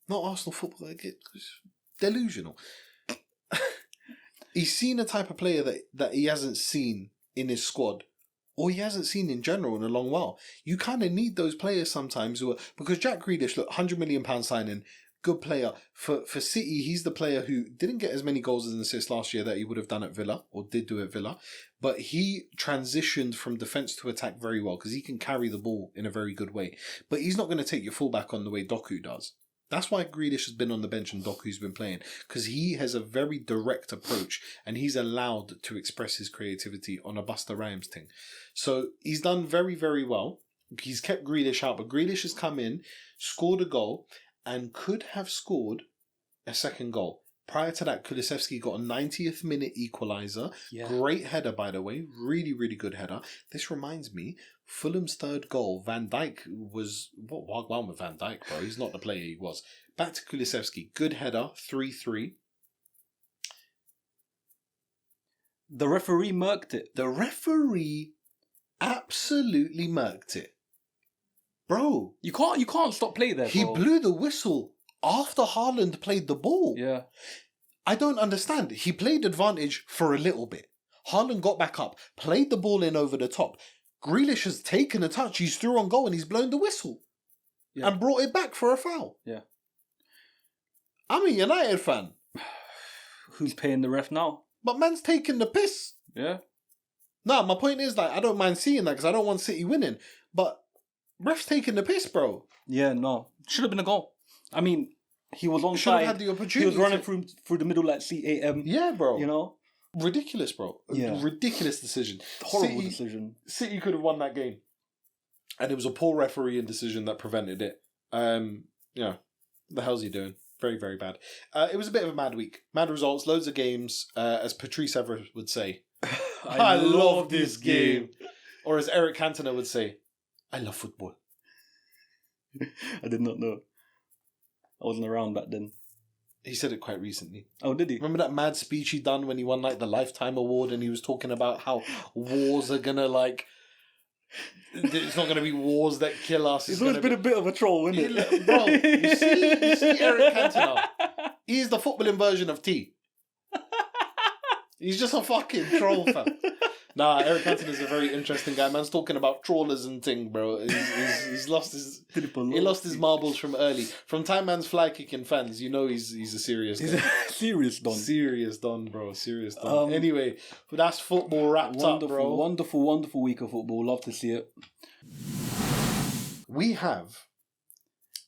Not Arsenal football, delusional. He's seen a type of player that he hasn't seen in his squad, or he hasn't seen in general in a long while. You kind of need those players sometimes because Jack Grealish, look, £100 million signing, good player. For City, he's the player who didn't get as many goals and assists last year that he would have done at Villa, or did do at Villa, but he transitioned from defence to attack very well because he can carry the ball in a very good way. But he's not going to take your fullback on the way Doku does. That's why Grealish has been on the bench and Doku's been playing, because he has a very direct approach and he's allowed to express his creativity on a Buster Rhymes thing. So he's done very, very well. He's kept Grealish out, but Grealish has come in, scored a goal, and could have scored a second goal. Prior to that, Kulusevski got a 90th minute equaliser. Yeah. Great header, by the way. Really, really good header. This reminds me, Fulham's third goal, Van Dijk was... What wrong with Van Dijk, bro? He's not the player he was. Back to Kulusevski. Good header, 3-3. The referee murked it. The referee absolutely murked it. Bro. You can't stop play there, bro. He blew the whistle after Haaland played the ball. Yeah. I don't understand. He played advantage for a little bit. Haaland got back up, played the ball in over the top. Grealish has taken a touch, he's through on goal and he's blown the whistle. Yeah. And brought it back for a foul. Yeah. I'm a United fan. Who's paying the ref now? But man's taking the piss. Yeah. No, my point is, like, I don't mind seeing that because I don't want City winning. But ref's taking the piss, bro. Yeah, no. Should have been a goal. I mean, he was onside. Should have had the opportunity. He was running through the middle like CAM. Yeah, bro. You know? Ridiculous, bro. Yeah. Ridiculous decision. Horrible decision. City could have won that game. And it was a poor refereeing decision that prevented it. Yeah. The hell's he doing? Very, very bad. It was a bit of a mad week. Mad results, loads of games. As Patrice Evra would say, I love this game. Or as Eric Cantona would say, I love football. I did not know. I wasn't around back then. He said it quite recently. Oh, did he? Remember that mad speech he done when he won like the Lifetime Award and he was talking about how wars are gonna like... It's not going to be wars that kill us. He's always been a bit of a troll, isn't it? Bro, you see Eric Cantona. He's the footballing version of T. He's just a fucking troll, fam. Nah, Eric Cantona's a very interesting guy. Man's talking about trawlers and thing, bro. He's lost his... He lost his marbles from early. From time man's fly kicking fans, you know he's a serious guy. He's a serious don. Serious don, bro. Serious don. Anyway, but that's football wrapped up, bro. Wonderful, wonderful week of football. Love to see it. We have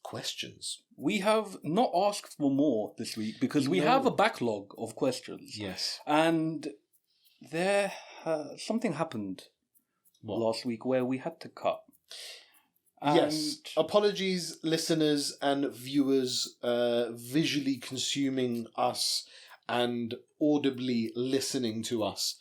questions. We have not asked for more this week because we have a backlog of questions. Yes. And there... something happened last week where we had to cut. And yes. Apologies, listeners and viewers, visually consuming us and audibly listening to us.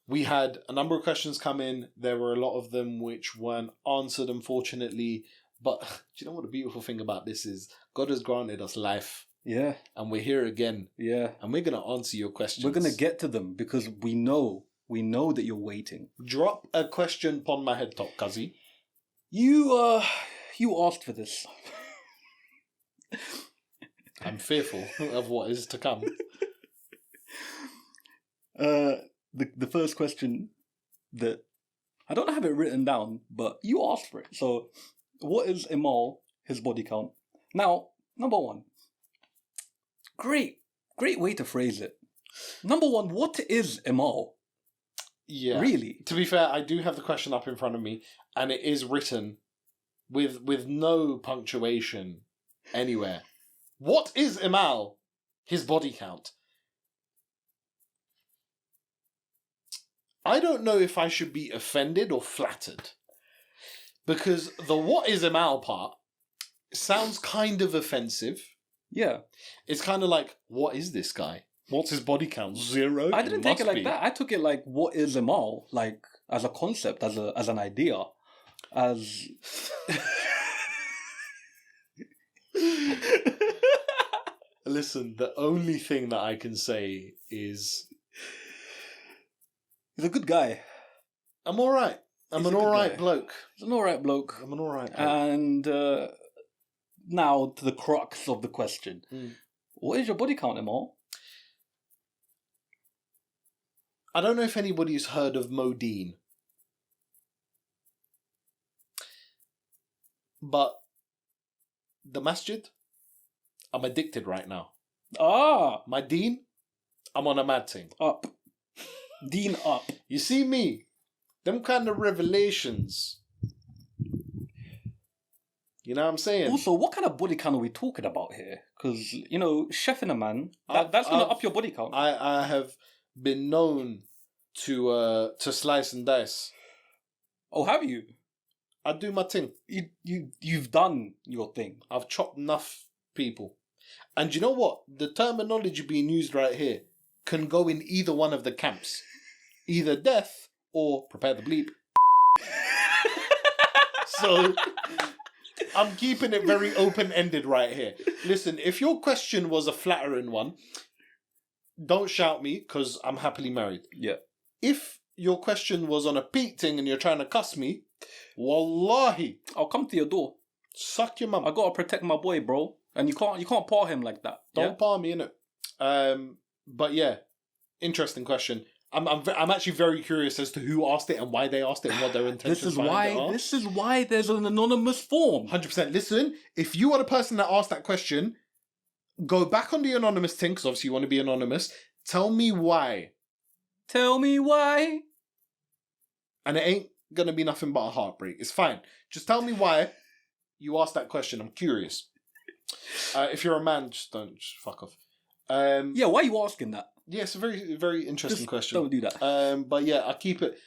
We had a number of questions come in. There were a lot of them which weren't answered, unfortunately. But do you know what the beautiful thing about this is? God has granted us life. Yeah. And we're here again. Yeah. And we're going to answer your questions. We're going to get to them because we know that you're waiting. Drop a question upon my head top, Cuzzy. You asked for this. I'm fearful of what is to come. The first question that I don't have it written down, but you asked for it. So, what is Imal, his body count? Now, number one. Great way to phrase it. Number one, what is Imal? Yeah. Really? To be fair, I do have the question up in front of me, and it is written with no punctuation anywhere. What is Imal? His body count. I don't know if I should be offended or flattered. Because the what is Imal part sounds kind of offensive. Yeah. It's kind of like, what is this guy? What's his body count? 0? I didn't take it like that. I took it like, what is Imal? Like, as a concept, as an idea. As... Listen, the only thing that I can say is... He's a good guy. I'm alright. I'm an alright bloke. He's an alright bloke. I'm an alright bloke. And now to the crux of the question. What is your body count, Imal? I don't know if anybody's heard of Modine. But the masjid, I'm addicted right now. Ah! My deen, I'm on a mad thing. Up. Deen up. You see me? Them kind of revelations. You know what I'm saying? Also, what kind of body count are we talking about here? Because, chefing a man, that's going to up your body count. I have been known to slice and dice. Oh, have you? I do my thing. You've done your thing. I've chopped enough people. And you know what? The terminology being used right here can go in either one of the camps. Either death or, prepare the bleep. So, I'm keeping it very open-ended right here. Listen, if your question was a flattering one, don't shout me, because I'm happily married. Yeah. If your question was on a peak thing and you're trying to cuss me, wallahi, I'll come to your door. Suck your mum. I gotta protect my boy, bro. And you can't paw him like that. Don't paw me, innit? But yeah, interesting question. I'm actually very curious as to who asked it and why they asked it and what their intentions behind it are. This is why there's an anonymous form. 100%. Listen, if you are the person that asked that question, go back on the anonymous thing, because obviously you want to be anonymous. Tell me why. Tell me why. And it ain't gonna be nothing but a heartbreak. It's fine. Just tell me why you asked that question. I'm curious. If you're a man, just fuck off. Yeah, why are you asking that? Yeah, it's a very, very interesting question. Don't do that. But yeah, I keep it.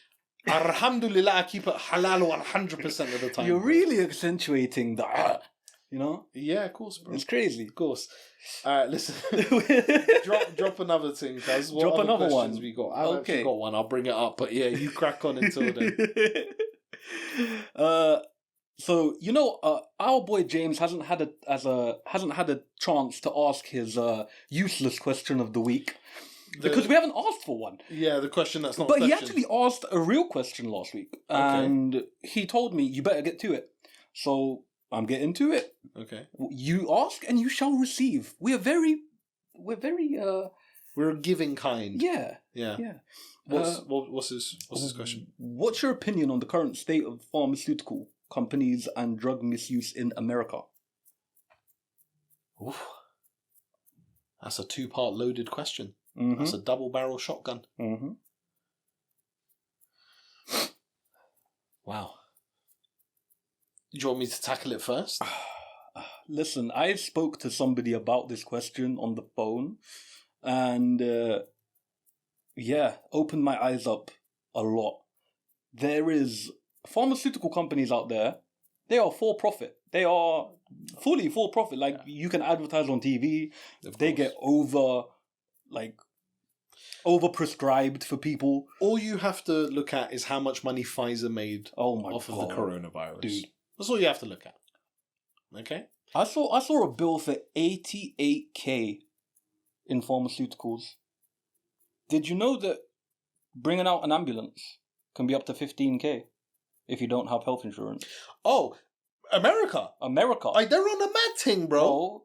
Alhamdulillah, I keep it halal 100% of the time. You're really accentuating that. You know? Yeah, of course, bro. It's crazy. Of course. Listen. drop another thing, cuz. Drop another one. We got? I've actually got one. I'll bring it up. But yeah, you crack on until then. So you know, our boy James hasn't had a chance to ask his useless question of the week because we haven't asked for one. Yeah, the question that's not. But he actually asked a real question last week, and he told me you better get to it. So I'm getting to it. Okay. You ask and you shall receive. We're a giving kind. Yeah. Yeah. Yeah. What's his question? What's your opinion on the current state of pharmaceutical companies and drug misuse in America? Oof. That's a 2-part loaded question. Mm-hmm. That's a double-barrel shotgun. Mm-hmm. Wow. Do you want me to tackle it first? Listen, I spoke to somebody about this question on the phone and opened my eyes up a lot. There is pharmaceutical companies out there, they are for profit. They are fully for profit. Like, you can advertise on TV. They get over-prescribed for people. All you have to look at is how much money Pfizer made off of the coronavirus. Dude. That's all you have to look at. Okay? I saw a bill for $88,000 in pharmaceuticals. Did you know that bringing out an ambulance can be up to $15,000 if you don't have health insurance? Oh, America. Like, they're on a mad thing, bro.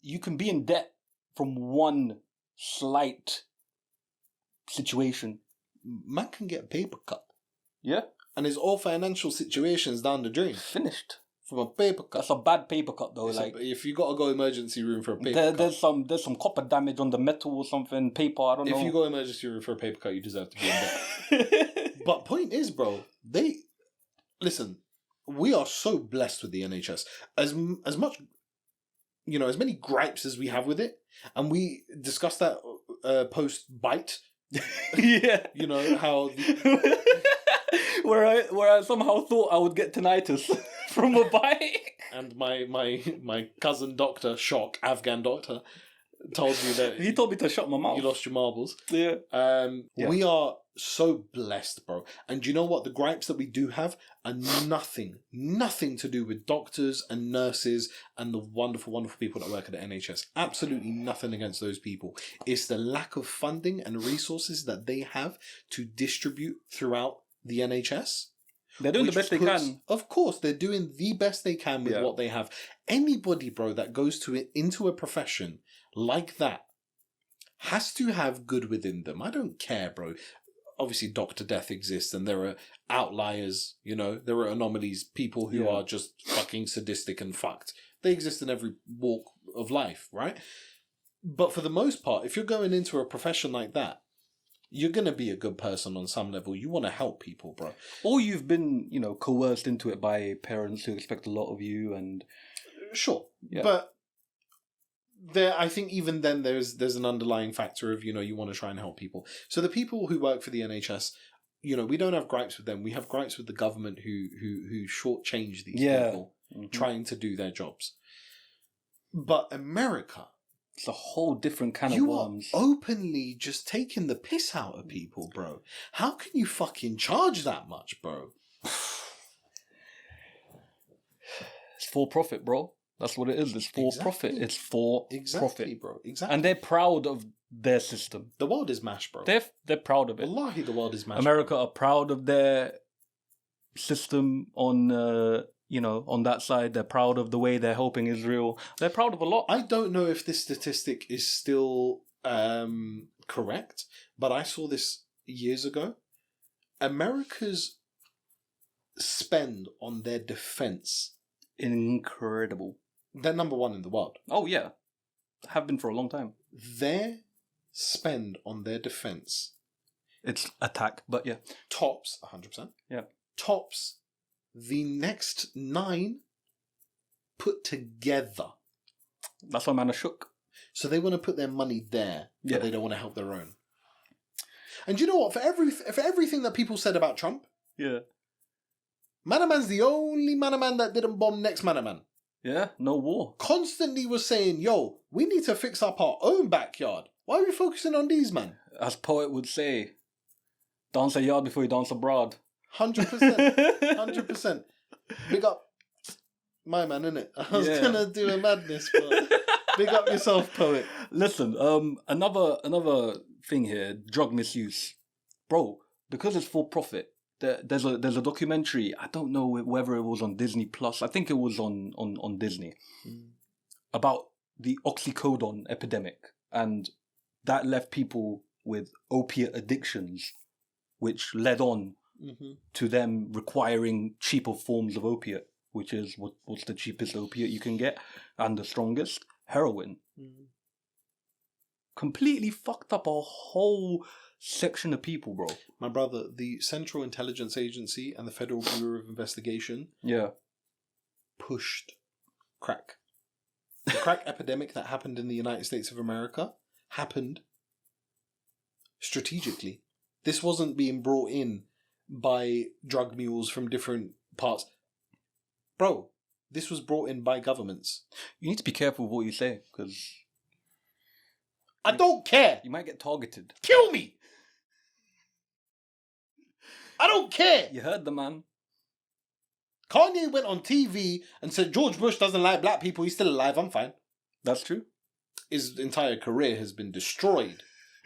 You can be in debt from one slight situation. Man can get a paper cut. Yeah. And it's all financial situations down the drain. Finished. From a paper cut. That's a bad paper cut though. If you got to go emergency room for a paper cut. There's some copper damage on the metal or something, paper, I don't know. If you go emergency room for a paper cut, you deserve to be in debt. But point is, bro, listen, we are so blessed with the NHS. As much, as many gripes as we have with it, and we discussed that post-bite. Yeah. You know, how... where I somehow thought I would get tinnitus from a bite. And my cousin doctor, Afghan doctor, told me that... He told me to shut my mouth. You lost your marbles. Yeah. We are so blessed, bro. And you know what? The gripes that we do have are nothing to do with doctors and nurses and the wonderful, wonderful people that work at the NHS. Absolutely nothing against those people. It's the lack of funding and resources that they have to distribute throughout the NHS. They're doing the best they can. Of course, they're doing the best they can with what they have. Anybody, bro, that goes into a profession like that has to have good within them. I don't care, bro. Obviously, Dr. Death exists and there are outliers, there are anomalies, people who are just fucking sadistic and fucked. They exist in every walk of life, right? But for the most part, if you're going into a profession like that, you're going to be a good person on some level. You want to help people, bro. Or you've been, coerced into it by parents who expect a lot of you and... Sure. Yeah. But I think even then there's an underlying factor of, you want to try and help people. So the people who work for the NHS, we don't have gripes with them. We have gripes with the government who shortchange these people trying to do their jobs. But America, it's a whole different kind of worms. You are openly just taking the piss out of people, bro. How can you fucking charge that much, bro? It's for profit, bro. That's what it is. It's for profit. It's for profit, bro. Exactly. And they're proud of their system. The world is mash, bro. They're proud of it. Wallahi, the world is mash. America are proud of their system on on that side. They're proud of the way they're helping Israel. They're proud of a lot. I don't know if this statistic is still correct, but I saw this years ago. America's spend on their defense, incredible. They're number one in the world. Oh yeah, have been for a long time. Their spend on their defense, it's attack, but yeah, tops 100%. Yeah, tops the next 9 put together. That's why man are shook. So they want to put their money there, but they don't want to help their own. And you know what? For everything that people said about Trump, Manaman's the only Manaman that didn't bomb next Manaman. Yeah, no war. Constantly was saying, yo, we need to fix up our own backyard. Why are we focusing on these, man? As poet would say, dance a yard before you dance abroad. 100%. 100%. Big up my man, innit? I was going to do a madness, but big up yourself, poet. Listen, another thing here, drug misuse. Bro, because it's for profit, there's a documentary, I don't know whether it was on Disney Plus, I think it was on Disney, about the oxycodone epidemic, and that left people with opiate addictions, which led on to them requiring cheaper forms of opiate, which is what's the cheapest opiate you can get, and the strongest? Heroin. Completely fucked up a whole section of people, bro. My brother, the Central Intelligence Agency and the Federal Bureau of Investigation pushed crack. The crack epidemic that happened in the United States of America happened strategically. This wasn't being brought in by drug mules from different parts. Bro, this was brought in by governments. You need to be careful with what you say, because I don't care. You might get targeted. Kill me. I don't care. You heard the man. Kanye went on TV and said George Bush doesn't like black people. He's still alive. I'm fine. That's true. His entire career has been destroyed.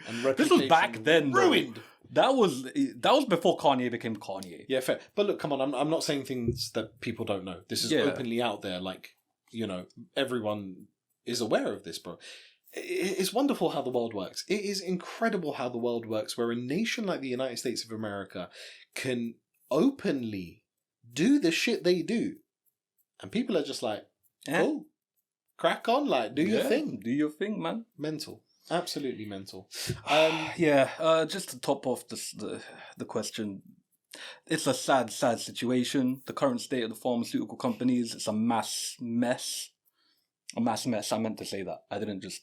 And this was back then. Ruined. Though. That was before Kanye became Kanye. Yeah, fair. But look, come on. I'm not saying things that people don't know. This is openly out there. Like, everyone is aware of this, bro. It's wonderful how the world works. It is incredible how the world works, where a nation like the United States of America can openly do the shit they do. And people are just like, cool, crack on, like, do your thing. Do your thing, man. Mental. Absolutely mental. Just to top off the question, it's a sad situation. The current state of the pharmaceutical companies, it's a mass mess. A mass mess. I meant to say that. I didn't just,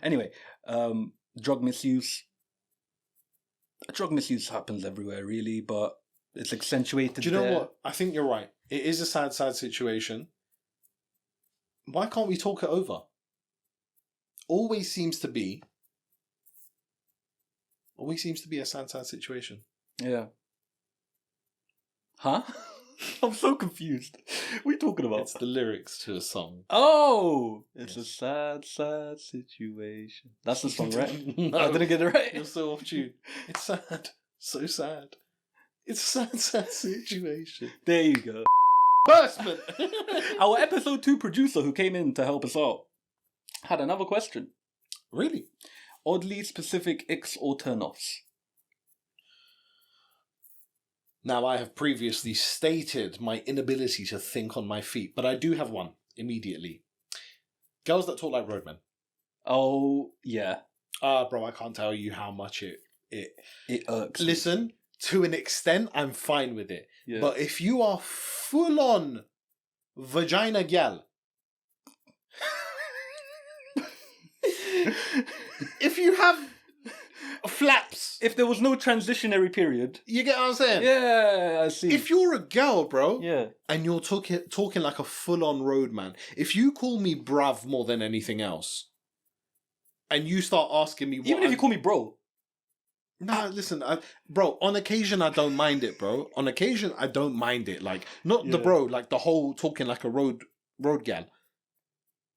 Anyway, drug misuse. Drug misuse happens everywhere, really, but it's accentuated. Do you know what? I think you're right. It is a sad situation. Why can't we talk it over? Always seems to be a sad situation. Yeah. Huh? I'm so confused. What are you talking about? It's the lyrics to a song. Oh! It's a sad situation. That's the song, right? No, I didn't get it right. You're so off tune. It's sad. So sad. It's a sad situation. There you go. Bursement! Our episode 2 producer who came in to help us out had another question. Really? Oddly specific icks or turn-offs. Now, I have previously stated my inability to think on my feet, but I do have one immediately. Girls that talk like roadmen. Oh, yeah. Bro, I can't tell you how much it irks. Listen, to an extent, I'm fine with it. Yeah. But if you are full-on vagina gal, if you have flaps. If there was no transitionary period. You get what I'm saying? Yeah, I see. If you're a girl, bro, yeah, and you're talking like a full-on road man, if you call me bruv more than anything else, and you start asking me what... Even if you call me bro. Nah, listen, bro, on occasion I don't mind it, bro. On occasion I don't mind it. Like, not the bro, like the whole talking like a road gal.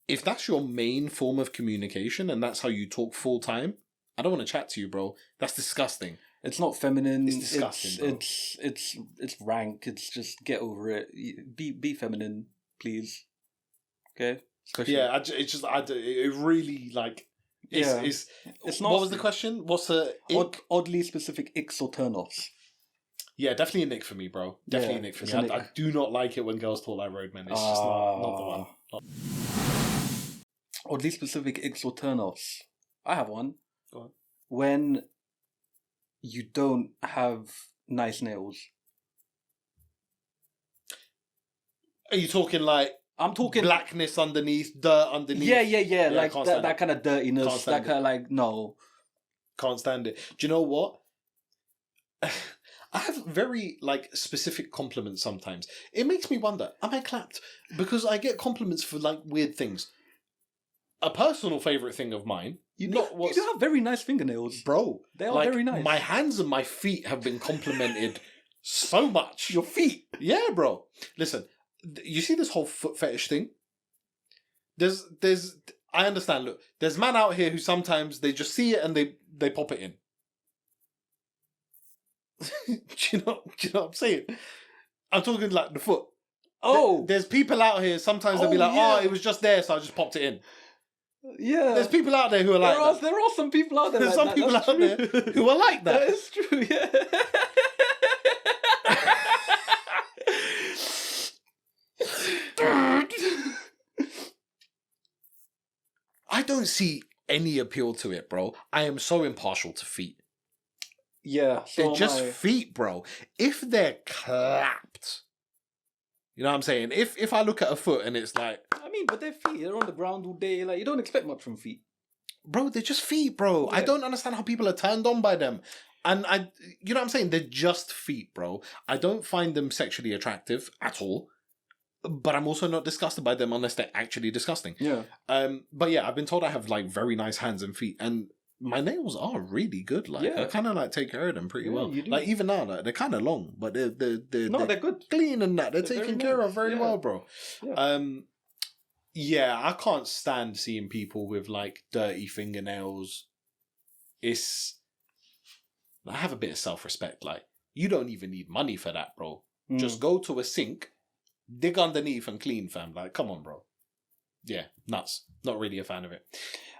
If that's your main form of communication and that's how you talk full time, I don't want to chat to you, bro. That's disgusting. It's not feminine. It's disgusting, bro. It's rank. It's just get over it. Be feminine, please. Okay. Especially. Yeah, it really like. It's not. What was the question? What's the oddly specific icks or turn-offs? Yeah, definitely a nick for me, bro. Definitely a nick for me. I do not like it when girls talk like roadmen. It's just not the one. Oddly specific icks or turn-offs. I have one. Go on. When you don't have nice nails. Are you talking like... I'm talking blackness underneath, dirt underneath. Yeah. Like that kind of dirtiness. That kind of like, no. Can't stand it. Do you know what? I have very like specific compliments sometimes. It makes me wonder, am I clapped? Because I get compliments for like weird things. A personal favourite thing of mine. You do have very nice fingernails. Bro. They are very nice. My hands and my feet have been complimented so much. Your feet? Yeah, bro. Listen. You see this whole foot fetish thing? I understand, look, there's man out here who sometimes they just see it and they pop it in. do you know what I'm saying? I'm talking like the foot. Oh! There's people out here, sometimes they'll be like, it was just there, so I just popped it in. Yeah. There's people out there who are like that. There are some people out there There's some people out there who are like that. That is true, yeah. I don't see any appeal to it, bro. I am so impartial to feet. Yeah. They're just feet, bro. If they're clapped, you know what I'm saying? If I look at a foot and it's like... I mean, but they're feet. They're on the ground all day. Like, you don't expect much from feet. Bro, they're just feet, bro. Yeah. I don't understand how people are turned on by them. And you know what I'm saying? They're just feet, bro. I don't find them sexually attractive at all. But I'm also not disgusted by them unless they're actually disgusting. Yeah. But yeah, I've been told I have like very nice hands and feet, and my nails are really good. Like I kind of like take care of them pretty well. You do. Like even now, like, they're kind of long, but they're good, clean and that. They're taken care of very well, bro. Yeah. I can't stand seeing people with like dirty fingernails. I have a bit of self-respect. Like you don't even need money for that, bro. Just go to a sink. Dig underneath and clean, fam. Like, come on, bro. Yeah, nuts. Not really a fan of it.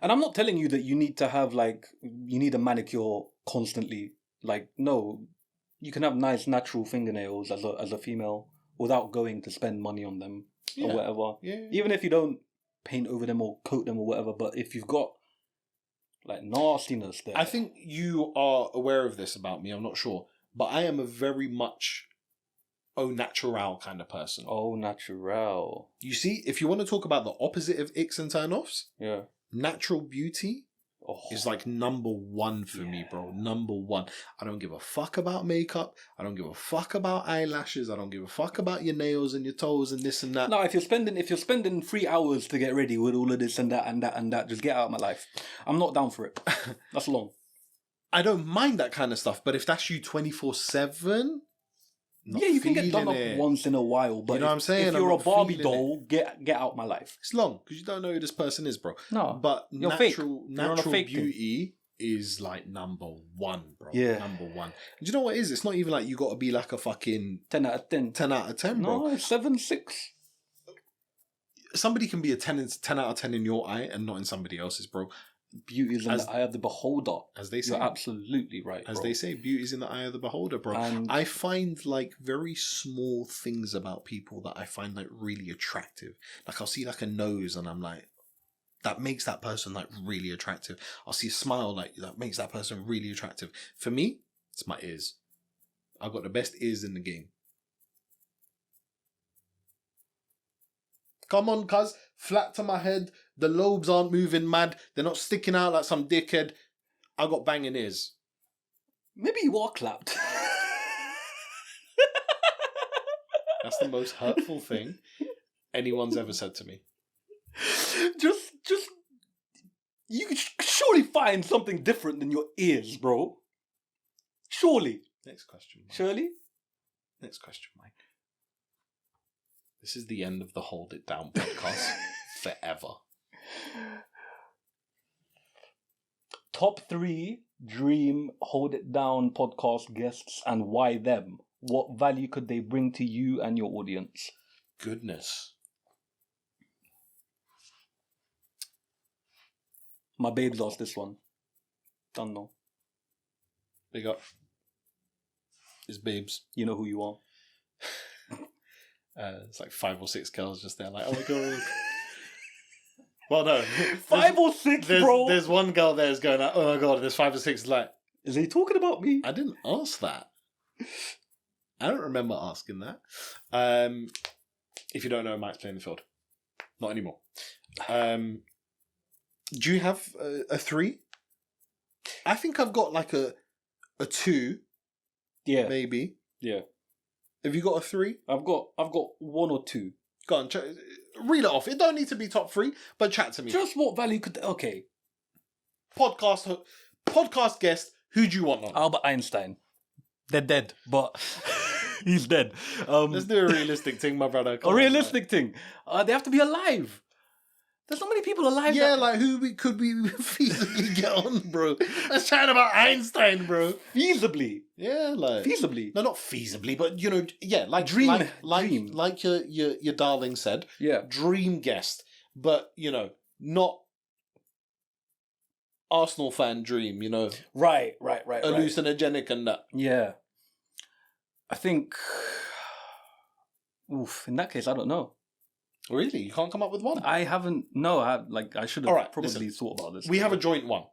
And I'm not telling you that you need to have, like, you need a manicure constantly. Like, no. You can have nice natural fingernails as a female without going to spend money on them or whatever. Yeah. Even if you don't paint over them or coat them or whatever. But if you've got, like, nastiness there. I think you are aware of this about me. I'm not sure. But I am a very much... au natural kind of person. Au natural. You see, if you want to talk about the opposite of icks and turn-offs, natural beauty is like number one for me, bro. Number one. I don't give a fuck about makeup. I don't give a fuck about eyelashes. I don't give a fuck about your nails and your toes and this and that. No, if you're spending 3 hours to get ready with all of this and that and that and that, just get out of my life. I'm not down for it. That's long. I don't mind that kind of stuff, but if that's you 24/7... you can get done up once in a while, but you know what I'm saying? If you're a Barbie doll, get out my life. It's long because you don't know who this person is, bro. No, but you're natural fake beauty is like number one, bro. Yeah, number one. And do you know what it is? It's not even like you got to be like a fucking 10 out of 10. 10 out of 10, bro. No, it's 7, 6. Somebody can be a 10 out of 10 in your eye and not in somebody else's, bro. Beauty is in the eye of the beholder. As they say. You're absolutely right, bro. As they say, beauty is in the eye of the beholder, bro. And I find like very small things about people that I find like really attractive. Like I'll see like a nose and I'm like, that makes that person like really attractive. I'll see a smile like that makes that person really attractive. For me, it's my ears. I've got the best ears in the game. Come on, cuz. Flat to my head. The lobes aren't moving mad. They're not sticking out like some dickhead. I got banging ears. Maybe you are clapped. That's the most hurtful thing anyone's ever said to me. Just, you could surely find something different than your ears, bro. Surely. Next question, Mike. Surely? Next question, Mike. This is the end of the Hold It Down podcast forever. Top 3 dream Hold It Down podcast guests and why them? What value could they bring to you and your audience? Goodness. My babes asked this one. Don't know. Big up. It's babes. You know who you are. It's like 5 or 6 girls just there like, oh my god. Well, no. 5 or 6, bro. There's one girl there who's going like, oh my god, there's 5 or 6 like... Is he talking about me? I didn't ask that. I don't remember asking that. If you don't know, Mike's playing the field. Not anymore. Do you have a 3? I think I've got like a 2. Yeah. Maybe. Yeah. Have you got a 3? I've got 1 or 2. Go on, read it off. It don't need to be top 3, but chat to me. Just what value could... Okay. Podcast guest, who do you want on? Albert Einstein. They're dead, but... He's dead. Let's do a realistic thing, my brother. A realistic thing. They have to be alive. There's not many people alive. Yeah, like who could we feasibly get on, bro? Let's chat about Einstein, bro. Feasibly. Yeah, like feasibly. No, not feasibly, but you know, yeah, like dream, like your darling said. Yeah, dream guest, but you know, not Arsenal fan dream. You know, right. Hallucinogenic and that. Yeah. I think, in that case, I don't know. Really? You can't come up with one? I haven't, no, I should have probably thought about this. We have a joint one.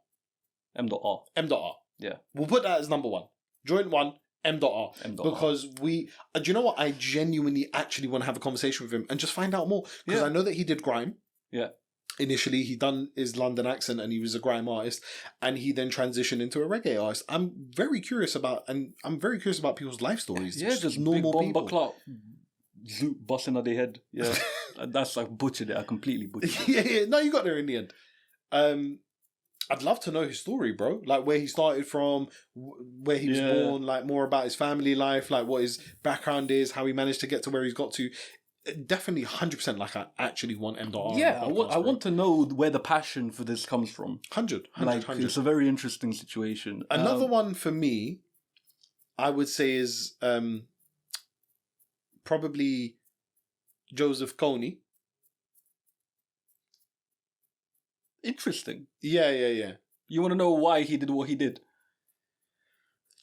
M.R. M.R. Yeah. We'll put that as number 1. Joint 1, M.R. Because do you know what? I genuinely actually want to have a conversation with him and just find out more. Because I know that he did grime. Yeah. Initially, he done his London accent and he was a grime artist, and he then transitioned into a reggae artist. I'm very curious about people's life stories. Yeah, just normal people. Clock, zoop, busting on their head. Yeah, that's I butchered it. I completely butchered it. Yeah. No, you got there in the end. I'd love to know his story, bro. Like where he started from, where he was born, like more about his family life, like what his background is, how he managed to get to where he's got to. Definitely 100%. Like I actually want M.R. Yeah, I want to know where the passion for this comes from. 100. It's a very interesting situation. Another one for me, I would say is probably Joseph Kony. Interesting. Yeah. You want to know why he did what he did?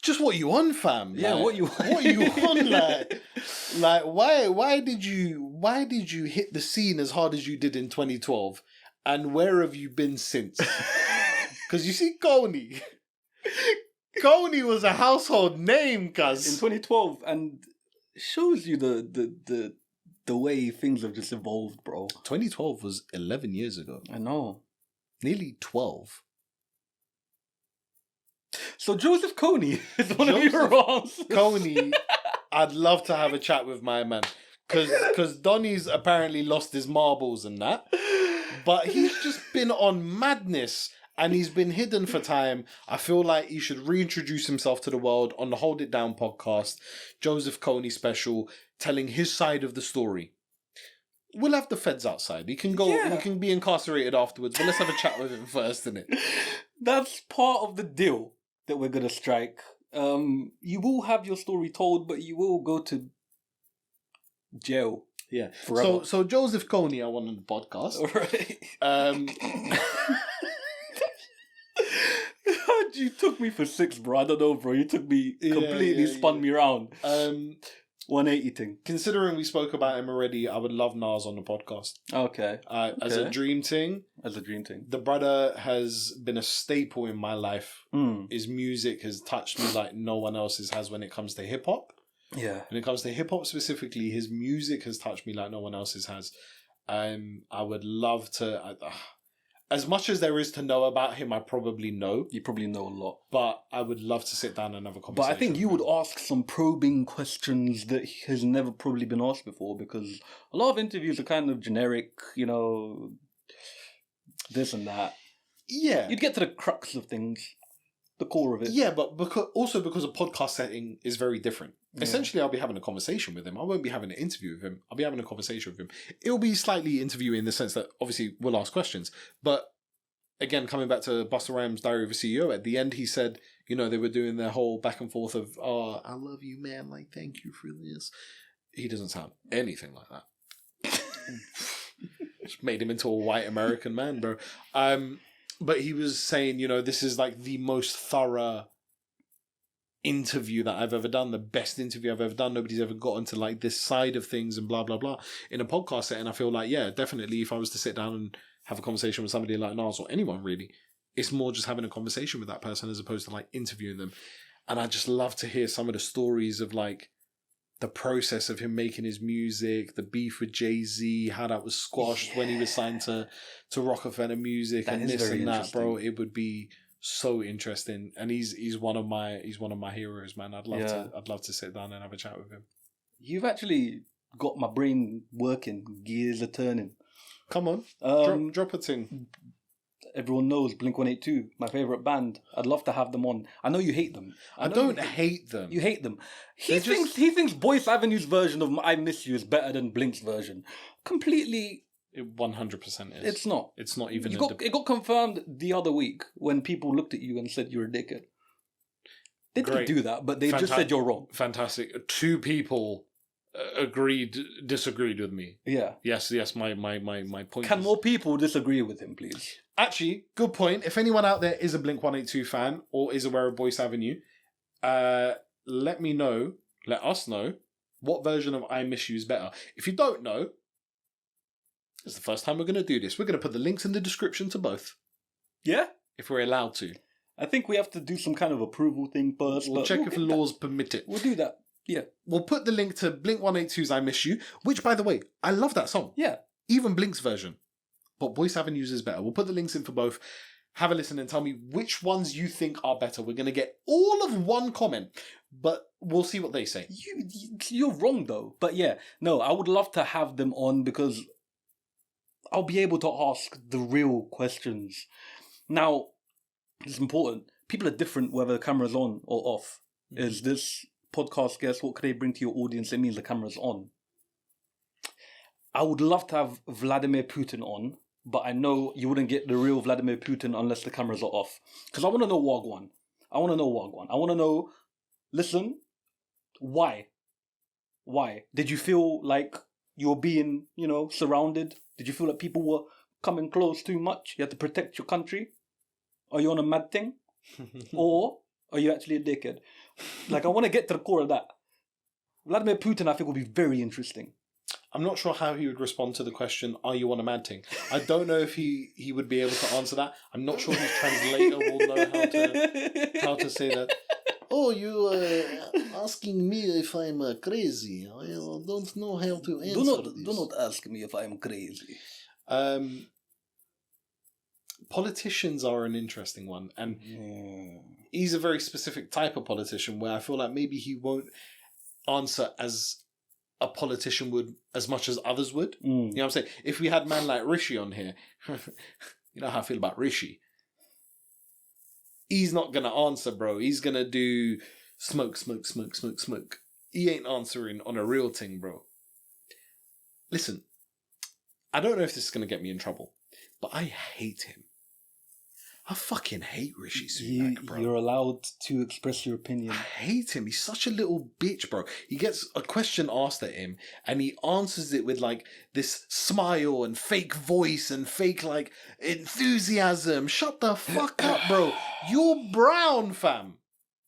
Just what you on, fam? Yeah, like, what you on, like why did you hit the scene as hard as you did in 2012, and where have you been since? Because you see, Kony was a household name, cuz in 2012, and it shows you the way things have just evolved, bro. 2012 was 11 years ago. I know, nearly 12. So Joseph Kony is one of your answers. Kony, I'd love to have a chat with my man. Because Donny's apparently lost his marbles and that. But he's just been on madness and he's been hidden for time. I feel like he should reintroduce himself to the world on the Hold It Down podcast. Joseph Kony special, telling his side of the story. We'll have the feds outside. He can go. Yeah. He can be incarcerated afterwards. But let's have a chat with him first, innit? That's part of the deal that we're gonna strike. You will have your story told, but you will go to jail. Yeah. Forever. So Joseph Kony, I want on the podcast. All right. You took me for 6, bro. I don't know, bro. You took me completely spun me around. 180 thing. Considering we spoke about him already, I would love Nas on the podcast. Okay. As a dream thing. The brother has been a staple in my life. His music has touched me like no one else's has when it comes to hip hop. Yeah. When it comes to hip hop specifically, his music has touched me like no one else's has. I would love to. as much as there is to know about him, I probably know. You probably know a lot. But I would love to sit down and have a conversation. But I think you would ask some probing questions that has never probably been asked before, because a lot of interviews are kind of generic, this and that. Yeah. You'd get to the crux of things, the core of it. Yeah, but because a podcast setting is very different. Yeah. Essentially, I'll be having a conversation with him. I won't be having an interview with him. I'll be having a conversation with him. It'll be slightly interviewing in the sense that obviously we'll ask questions. But again, coming back to Busta Rhymes' Diary of a CEO, at the end he said, they were doing their whole back and forth of, "Oh, I love you, man. Like, thank you for this." He doesn't sound anything like that. Just made him into a white American man, bro. But he was saying, this is like the most thorough interview that I've ever done, the best interview I've ever done. Nobody's ever gotten to like this side of things and blah, blah, blah. In a podcast setting, I feel like, yeah, definitely if I was to sit down and have a conversation with somebody like Nas or anyone really, it's more just having a conversation with that person as opposed to like interviewing them. And I just love to hear some of the stories of like the process of him making his music, the beef with Jay-Z, how that was squashed when he was signed to Rockefeller Music, that and this and that, bro. It would be so interesting. And he's one of my heroes, man. I'd love to sit down and have a chat with him. You've actually got my brain working, gears are turning. Come on, drop a thing. Everyone knows Blink-182, my favourite band. I'd love to have them on. I know you hate them. I don't hate them. You hate them. He thinks Boyce Avenue's version of I Miss You is better than Blink's version. Completely. It 100% is. It's not. It's not even. It got confirmed the other week when people looked at you and said you're a dickhead. They didn't do that, but they just said you're wrong. Fantastic. 2 people disagreed with me. Yeah. Yes, my point. Can more people disagree with him, please? Actually, good point. If anyone out there is a Blink-182 fan or is aware of Boyce Avenue, let us know what version of I Miss You is better. If you don't know, it's the first time we're going to do this. We're going to put the links in the description to both. Yeah? If we're allowed to. I think we have to do some kind of approval thing first. We'll check if the laws permit it. We'll do that. Yeah. We'll put the link to Blink-182's I Miss You, which, by the way, I love that song. Yeah. Even Blink's version. But Boyce Avenue's is better. We'll put the links in for both. Have a listen and tell me which ones you think are better. We're going to get all of one comment, but we'll see what they say. You're wrong, though. But yeah, no, I would love to have them on because I'll be able to ask the real questions. Now, it's important. People are different whether the camera's on or off. Mm-hmm. Is this podcast guest, what could they bring to your audience? It means the camera's on. I would love to have Vladimir Putin on, but I know you wouldn't get the real Vladimir Putin unless the cameras are off. Because I want to know Wagwan. I want to know, listen, why? Why? Did you feel like you were being, surrounded? Did you feel like people were coming close too much? You had to protect your country? Are you on a mad thing? Or are you actually a dickhead? Like, I want to get to the core of that. Vladimir Putin, I think, would be very interesting. I'm not sure how he would respond to the question, are you on a mad thing? I don't know if he would be able to answer that. I'm not sure his translator will know how to say that. Oh, you are asking me if I'm crazy. I don't know how to answer this. Do not ask me if I'm crazy. Politicians are an interesting one. And he's a very specific type of politician where I feel like maybe he won't answer as a politician would as much as others would. You know what I'm saying? If we had a man like Rishi on here, you know how I feel about Rishi. He's not going to answer, bro. He's going to do smoke. He ain't answering on a real thing, bro. Listen, I don't know if this is going to get me in trouble, but I hate him. I fucking hate Rishi Sunak, bro. You're allowed to express your opinion. I hate him. He's such a little bitch, bro. He gets a question asked at him and he answers it with like this smile and fake voice and fake like enthusiasm. Shut the fuck up, bro. You're brown, fam.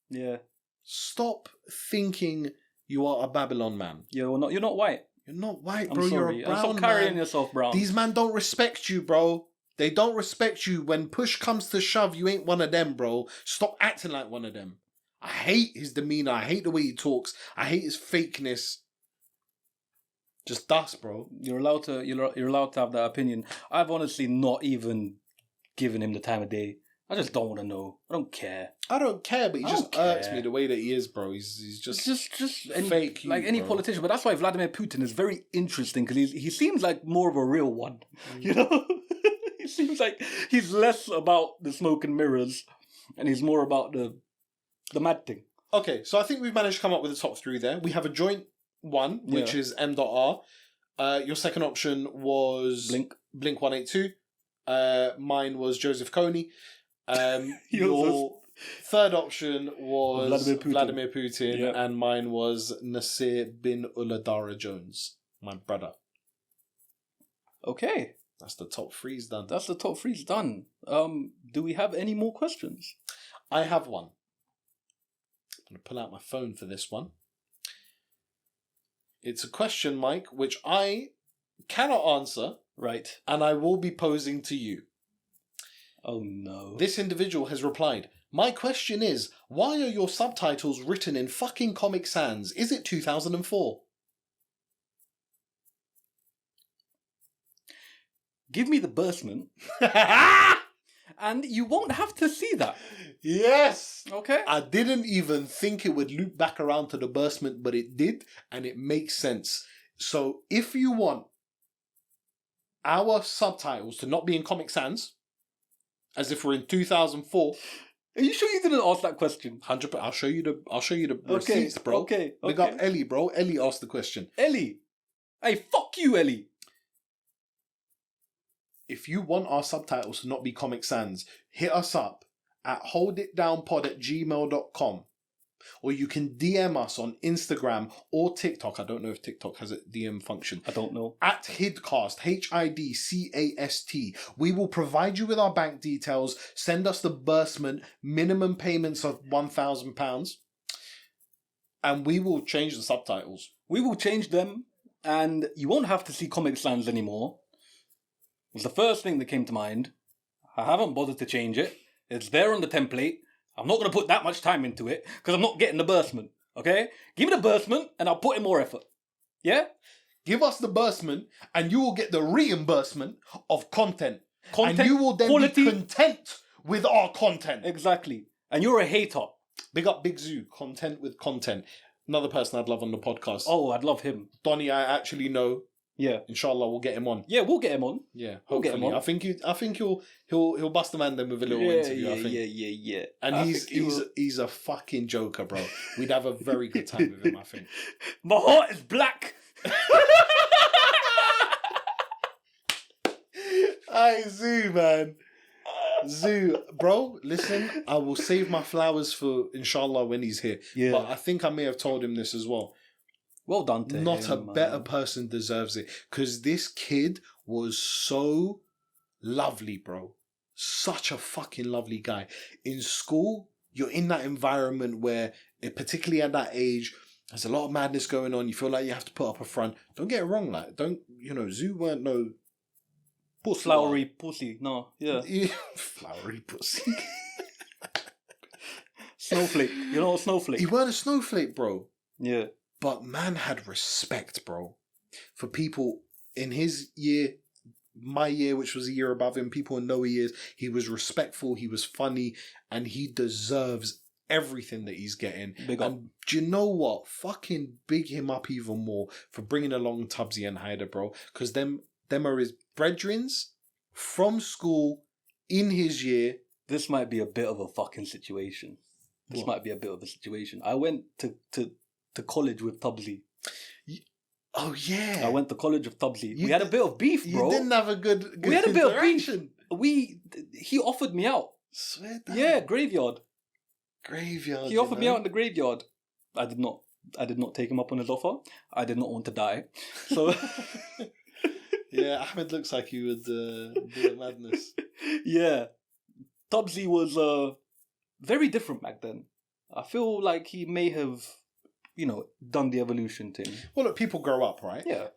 Yeah. Stop thinking you are a Babylon man. You're not white. You're not white, bro. You're a brown man. Stop carrying yourself brown. These men don't respect you, bro. They don't respect you. When push comes to shove, you ain't one of them, bro. Stop acting like one of them. I hate his demeanor. I hate the way he talks. I hate his fakeness. Just dust, bro. You're allowed to have that opinion. I've honestly not even giving him the time of day. I just don't want to know. I don't care. I don't care, but he just irks me the way that he is, bro. He's just fake, like any politician. But that's why Vladimir Putin is very interesting, because he seems like more of a real one. You know, he seems like he's less about the smoke and mirrors, and he's more about the mad thing. Okay, so I think we've managed to come up with the top 3 there. We have a joint one, which is M.R. Your second option was Blink 182. Mine was Joseph Kony. Your third option was Vladimir Putin, and mine was Nasir bin Uladara Jones, my brother. Okay. That's the top 3's done. Do we have any more questions? I have one. I'm going to pull out my phone for this one. It's a question, Mike, which I cannot answer. Right. And I will be posing to you. Oh no. This individual has replied, my question is, why are your subtitles written in fucking Comic Sans? Is it 2004? Give me the Bursement. And you won't have to see that. Yes! Okay. I didn't even think it would loop back around to the Bursement, but it did, and it makes sense. So if you want our subtitles to not be in Comic Sans, as if we're in 2004. Are you sure you didn't ask that question? 100%. I'll show you the receipts, bro. Okay. Big up Ellie, bro. Ellie asked the question. Ellie. Hey, fuck you, Ellie. If you want our subtitles to not be Comic Sans, hit us up at holditdownpod@gmail.com. Or you can DM us on Instagram or TikTok. I don't know if TikTok has a DM function. I don't know. At HIDCast, HIDCAST. We will provide you with our bank details. Send us the Bursement, minimum payments of £1,000. And we will change the subtitles. We will change them, and you won't have to see Comic Sans anymore. It was the first thing that came to mind. I haven't bothered to change it. It's there on the template. I'm not going to put that much time into it because I'm not getting the Bursement, okay? Give me the Bursement and I'll put in more effort. Yeah? Give us the Bursement and you will get the reimbursement of content. And you will then be content with our content. Exactly. And you're a hater. Big up Big Zoo. Content with content. Another person I'd love on the podcast. Oh, I'd love him. Donnie, I actually know. Yeah. Inshallah, we'll get him on. Yeah, we'll get him on. Yeah, we'll get him on. I think he'll bust the man then with a little interview. I think. Yeah. And he's a fucking joker, bro. We'd have a very good time with him, I think. My heart is black. Hey, Zoo, man. Zoo, bro, listen, I will save my flowers for inshallah when he's here. Yeah. But I think I may have told him this as well. Well done to him. Not a better person deserves it. Because this kid was so lovely, bro. Such a fucking lovely guy. In school, you're in that environment where, particularly at that age, there's a lot of madness going on. You feel like you have to put up a front. Don't get it wrong, like, Zoo weren't no flowery pussy. No, yeah. Flowery pussy. Snowflake. You're not a snowflake. He weren't a snowflake, bro. Yeah. But man had respect, bro, for people in his year, my year, which was a year above him, people in lower years. He was respectful, he was funny, and he deserves everything that he's getting. Big up. And do you know what? Fucking big him up even more for bringing along Tubbsy and Hyder, bro. Because them are his brethrens from school in his year. This might be a bit of a fucking situation. I went to college with Tubbsy. Oh yeah, I went to college with Tubbsy. We had a bit of beef, bro. You didn't have a good we had a bit of beef. He offered me out. Swear down. Yeah, graveyard. Graveyard. He offered me out in the graveyard. I did not take him up on his offer. I did not want to die. So yeah, Ahmed looks like he would do a madness. Yeah, Tubbsy was very different back then. I feel like he may have, done the evolution thing. Well, look, people grow up, right? Yeah.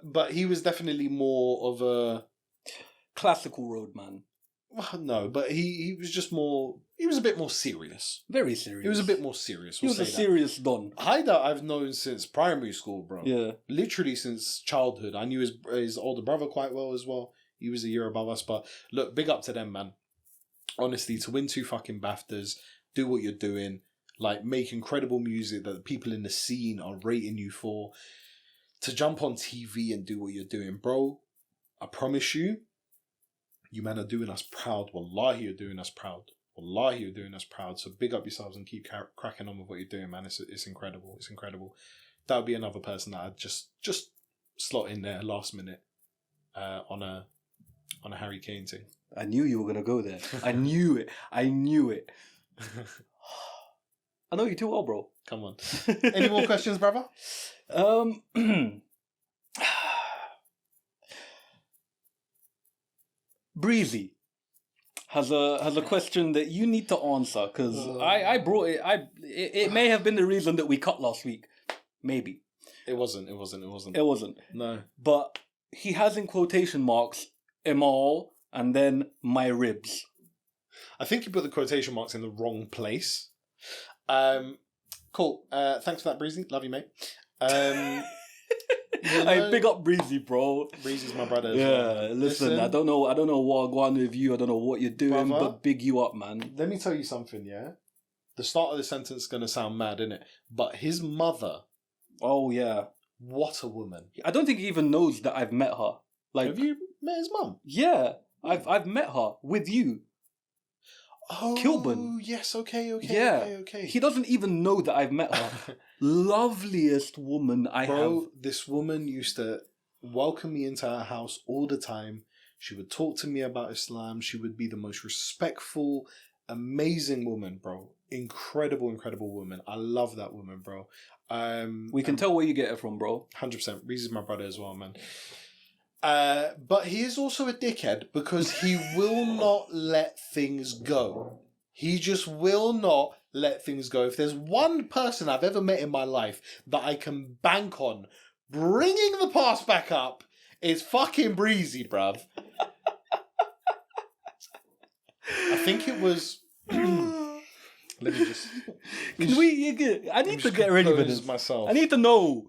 But he was definitely more of a classical roadman. Well, no, but he was just more. He was a bit more serious. Very serious. He was a bit more serious. He was a serious don. Hyder, I've known since primary school, bro. Yeah. Literally since childhood. I knew his older brother quite well as well. He was a year above us, but look, big up to them, man. honestly, to win 2 fucking BAFTAs, do what you're doing, like make incredible music that the people in the scene are rating you for, to jump on TV and do what you're doing, bro. I promise you, you men are doing us proud. Wallahi, you're doing us proud. Wallahi, you're doing us proud. So big up yourselves and keep cracking on with what you're doing, man. It's incredible. It's incredible. That would be another person that I'd just slot in there last minute on a Harry Kane thing. I knew you were gonna go there. I knew it. I knew it. I know you too well, bro. Come on. Any more questions, brother? Breezy has a question that you need to answer because I brought it. It may have been the reason that we cut last week. Maybe. It wasn't. No. But he has in quotation marks Emal and then my ribs. I think you put the quotation marks in the wrong place. Cool. Thanks for that, Breezy. Love you, mate. Hey, big up Breezy, bro. Breezy's my brother. Yeah, listen, I don't know what going on with you. I don't know what you're doing, brother, but big you up, man. Let me tell you something, yeah? The start of the sentence is going to sound mad, innit? But his mother... Oh, yeah. What a woman. I don't think he even knows that I've met her. Like, have you met his mum? Yeah, I've met her with you. Oh, Kilburn. Yes, okay. He doesn't even know that I've met her. Loveliest woman I have. Bro, this woman used to welcome me into her house all the time. She would talk to me about Islam. She would be the most respectful, amazing woman, bro. Incredible woman. I love that woman, bro. We can tell where you get it from, bro. 100%. Reese is my brother as well, man. But he is also a dickhead because he will not let things go. He just will not let things go. If there's one person I've ever met in my life that I can bank on bringing the past back up, it's fucking Breezy, bruv. I think it was... Let me just... I need to get ready for this. Myself. I need to know.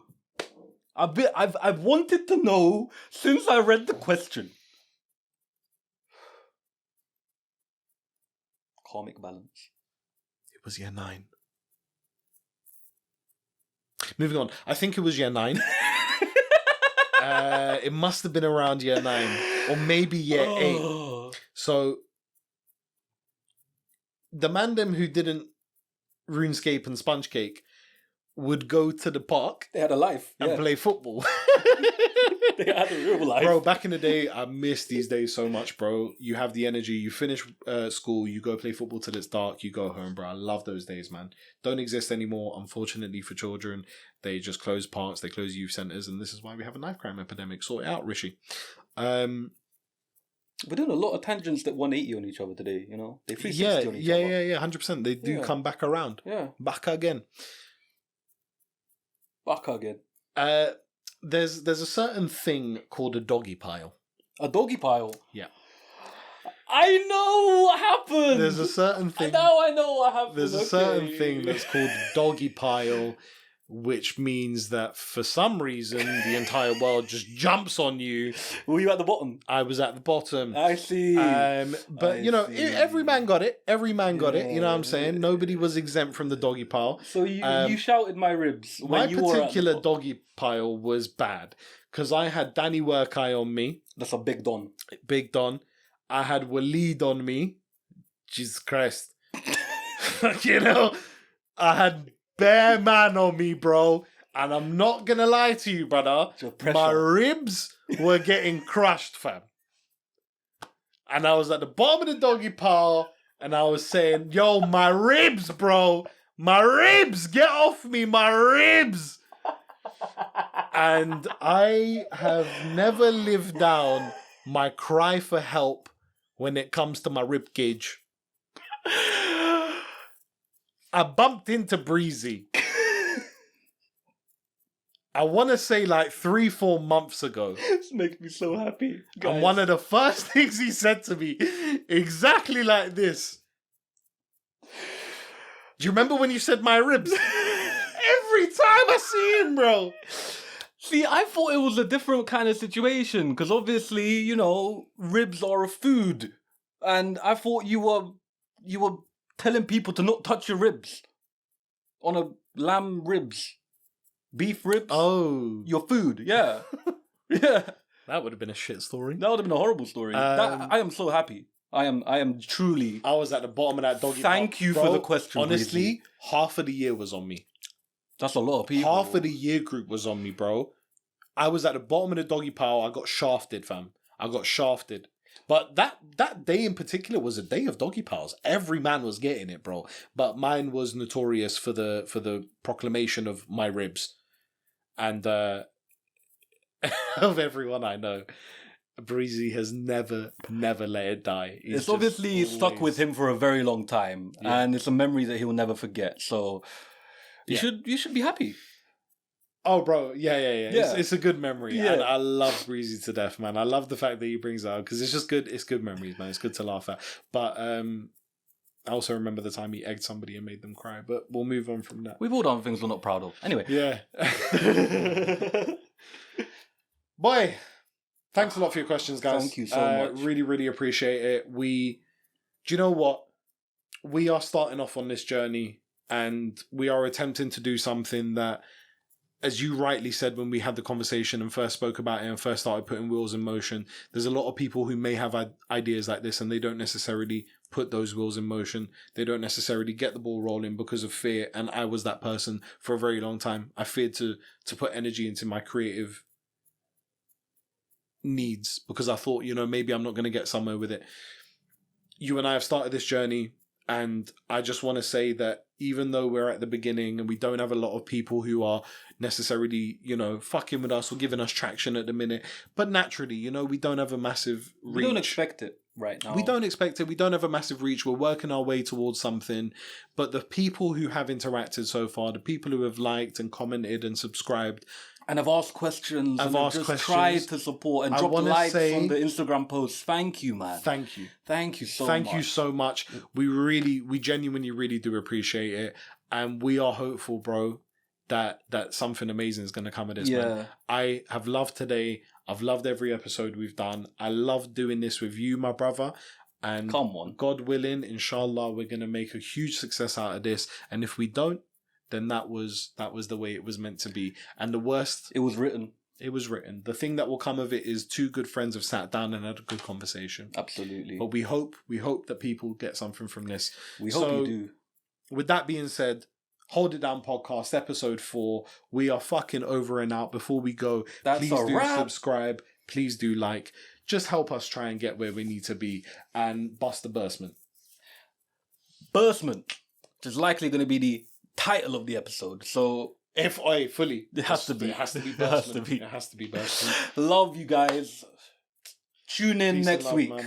I've wanted to know since I read the question. Karmic balance. It was year 9. Moving on. I think it was year 9. It must have been around year 9. Or maybe year 8. So, the mandem who didn't RuneScape and Sponge Cake would go to the park. They had a life. And play football. They had a real life. Bro, back in the day, I miss these days so much, bro. You have the energy, you finish school, you go play football till it's dark, you go home, bro. I love those days, man. Don't exist anymore, unfortunately, for children. They just close parks, they close youth centres, and this is why we have a knife crime epidemic. Sort it out, Rishi. We're doing a lot of tangents that 180 on each other today, you know? They 360 on each other. Yeah, 100%. They do come back around. Yeah. Back again. There's a certain thing called a doggy pile. A doggy pile? Yeah. I know what happened! There's a certain thing... I know what happened. There's a certain thing that's called doggy pile, which means that for some reason the entire world just jumps on you. Were you at the bottom? I was at the bottom. I see. But every man got it. Every man got it. You know what I'm saying? Nobody was exempt from the doggy pile. So you shouted my ribs. When my particular doggy pile was bad because I had Danny Workeye on me. That's a big don. Big don. I had Waleed on me. Jesus Christ. You know, I had bare man on me, bro. And I'm not gonna lie to you, brother. My ribs were getting crushed, fam. And I was at the bottom of the doggy pile and I was saying, yo, my ribs, bro. My ribs, get off me, my ribs. And I have never lived down my cry for help when it comes to my rib cage. I bumped into Breezy. I want to say like 3-4 months ago. This makes me so happy. Guys. And one of the first things he said to me, exactly like this. Do you remember when you said my ribs? Every time I see him, bro. See, I thought it was a different kind of situation because obviously, you know, ribs are a food. and I thought you were telling people to not touch your ribs on a lamb ribs, beef ribs. Oh, your food, yeah, yeah. that would have been a shit story. That would have been a horrible story. I am so happy. I am truly. I was at the bottom of that doggy. Thank you for the question. Honestly, Breezy. half of the year was on me. That's a lot of people. Half of the year group was on me, bro. I was at the bottom of the doggy pile. I got shafted, fam. I got shafted. But that day in particular was a day of doggy piles. Every man was getting it, bro. But mine was notorious for the proclamation of my ribs. And of everyone I know, Breezy has never let it die. It's obviously stuck with him for a very long time. Yeah. And it's a memory that he'll never forget. So you should be happy. Oh, bro, yeah. It's a good memory, and I love Breezy to death, man. I love the fact that he brings it out because it's just good. It's good memories, man. It's good to laugh at. But I also remember the time he egged somebody and made them cry. But we'll move on from that. We've all done things we're not proud of. Anyway, yeah. Boy, thanks a lot for your questions, guys. Thank you so much. Really, really appreciate it. Do you know what? We are starting off on this journey, and we are attempting to do something that, as you rightly said when we had the conversation and first spoke about it and first started putting wheels in motion, there's a lot of people who may have ideas like this and they don't necessarily put those wheels in motion. They don't necessarily get the ball rolling because of fear. And I was that person for a very long time. I feared to put energy into my creative needs because I thought, maybe I'm not going to get somewhere with it. You and I have started this journey, and I just want to say that even though we're at the beginning and we don't have a lot of people who are necessarily, fucking with us or giving us traction at the minute, but naturally, we don't have a massive reach. We don't expect it right now. We don't expect it. We don't have a massive reach. We're working our way towards something. But the people who have interacted so far, the people who have liked and commented and subscribed, and I've asked questions. I've just tried to support and drop likes on the Instagram posts. Thank you, man. Thank you. Thank you so much. Thank you so much. We genuinely really do appreciate it. And we are hopeful, bro, that something amazing is going to come of this, man. I have loved today. I've loved every episode we've done. I love doing this with you, my brother. And come on. God willing, inshallah, we're going to make a huge success out of this. And if we don't, then that was the way it was meant to be. And the worst... It was written. It was written. The thing that will come of it is two good friends have sat down and had a good conversation. Absolutely. But we hope that people get something from this. We hope you do. With that being said, Hold It Down Podcast, episode 4. We are fucking over and out. Before we go, please do subscribe. Please do like. Just help us try and get where we need to be. And bust the Bursement. Bursement, which is likely going to be the title of the episode. So it has to be Bursement. It has to be Bursement. Love you guys. Tune in next week. Man.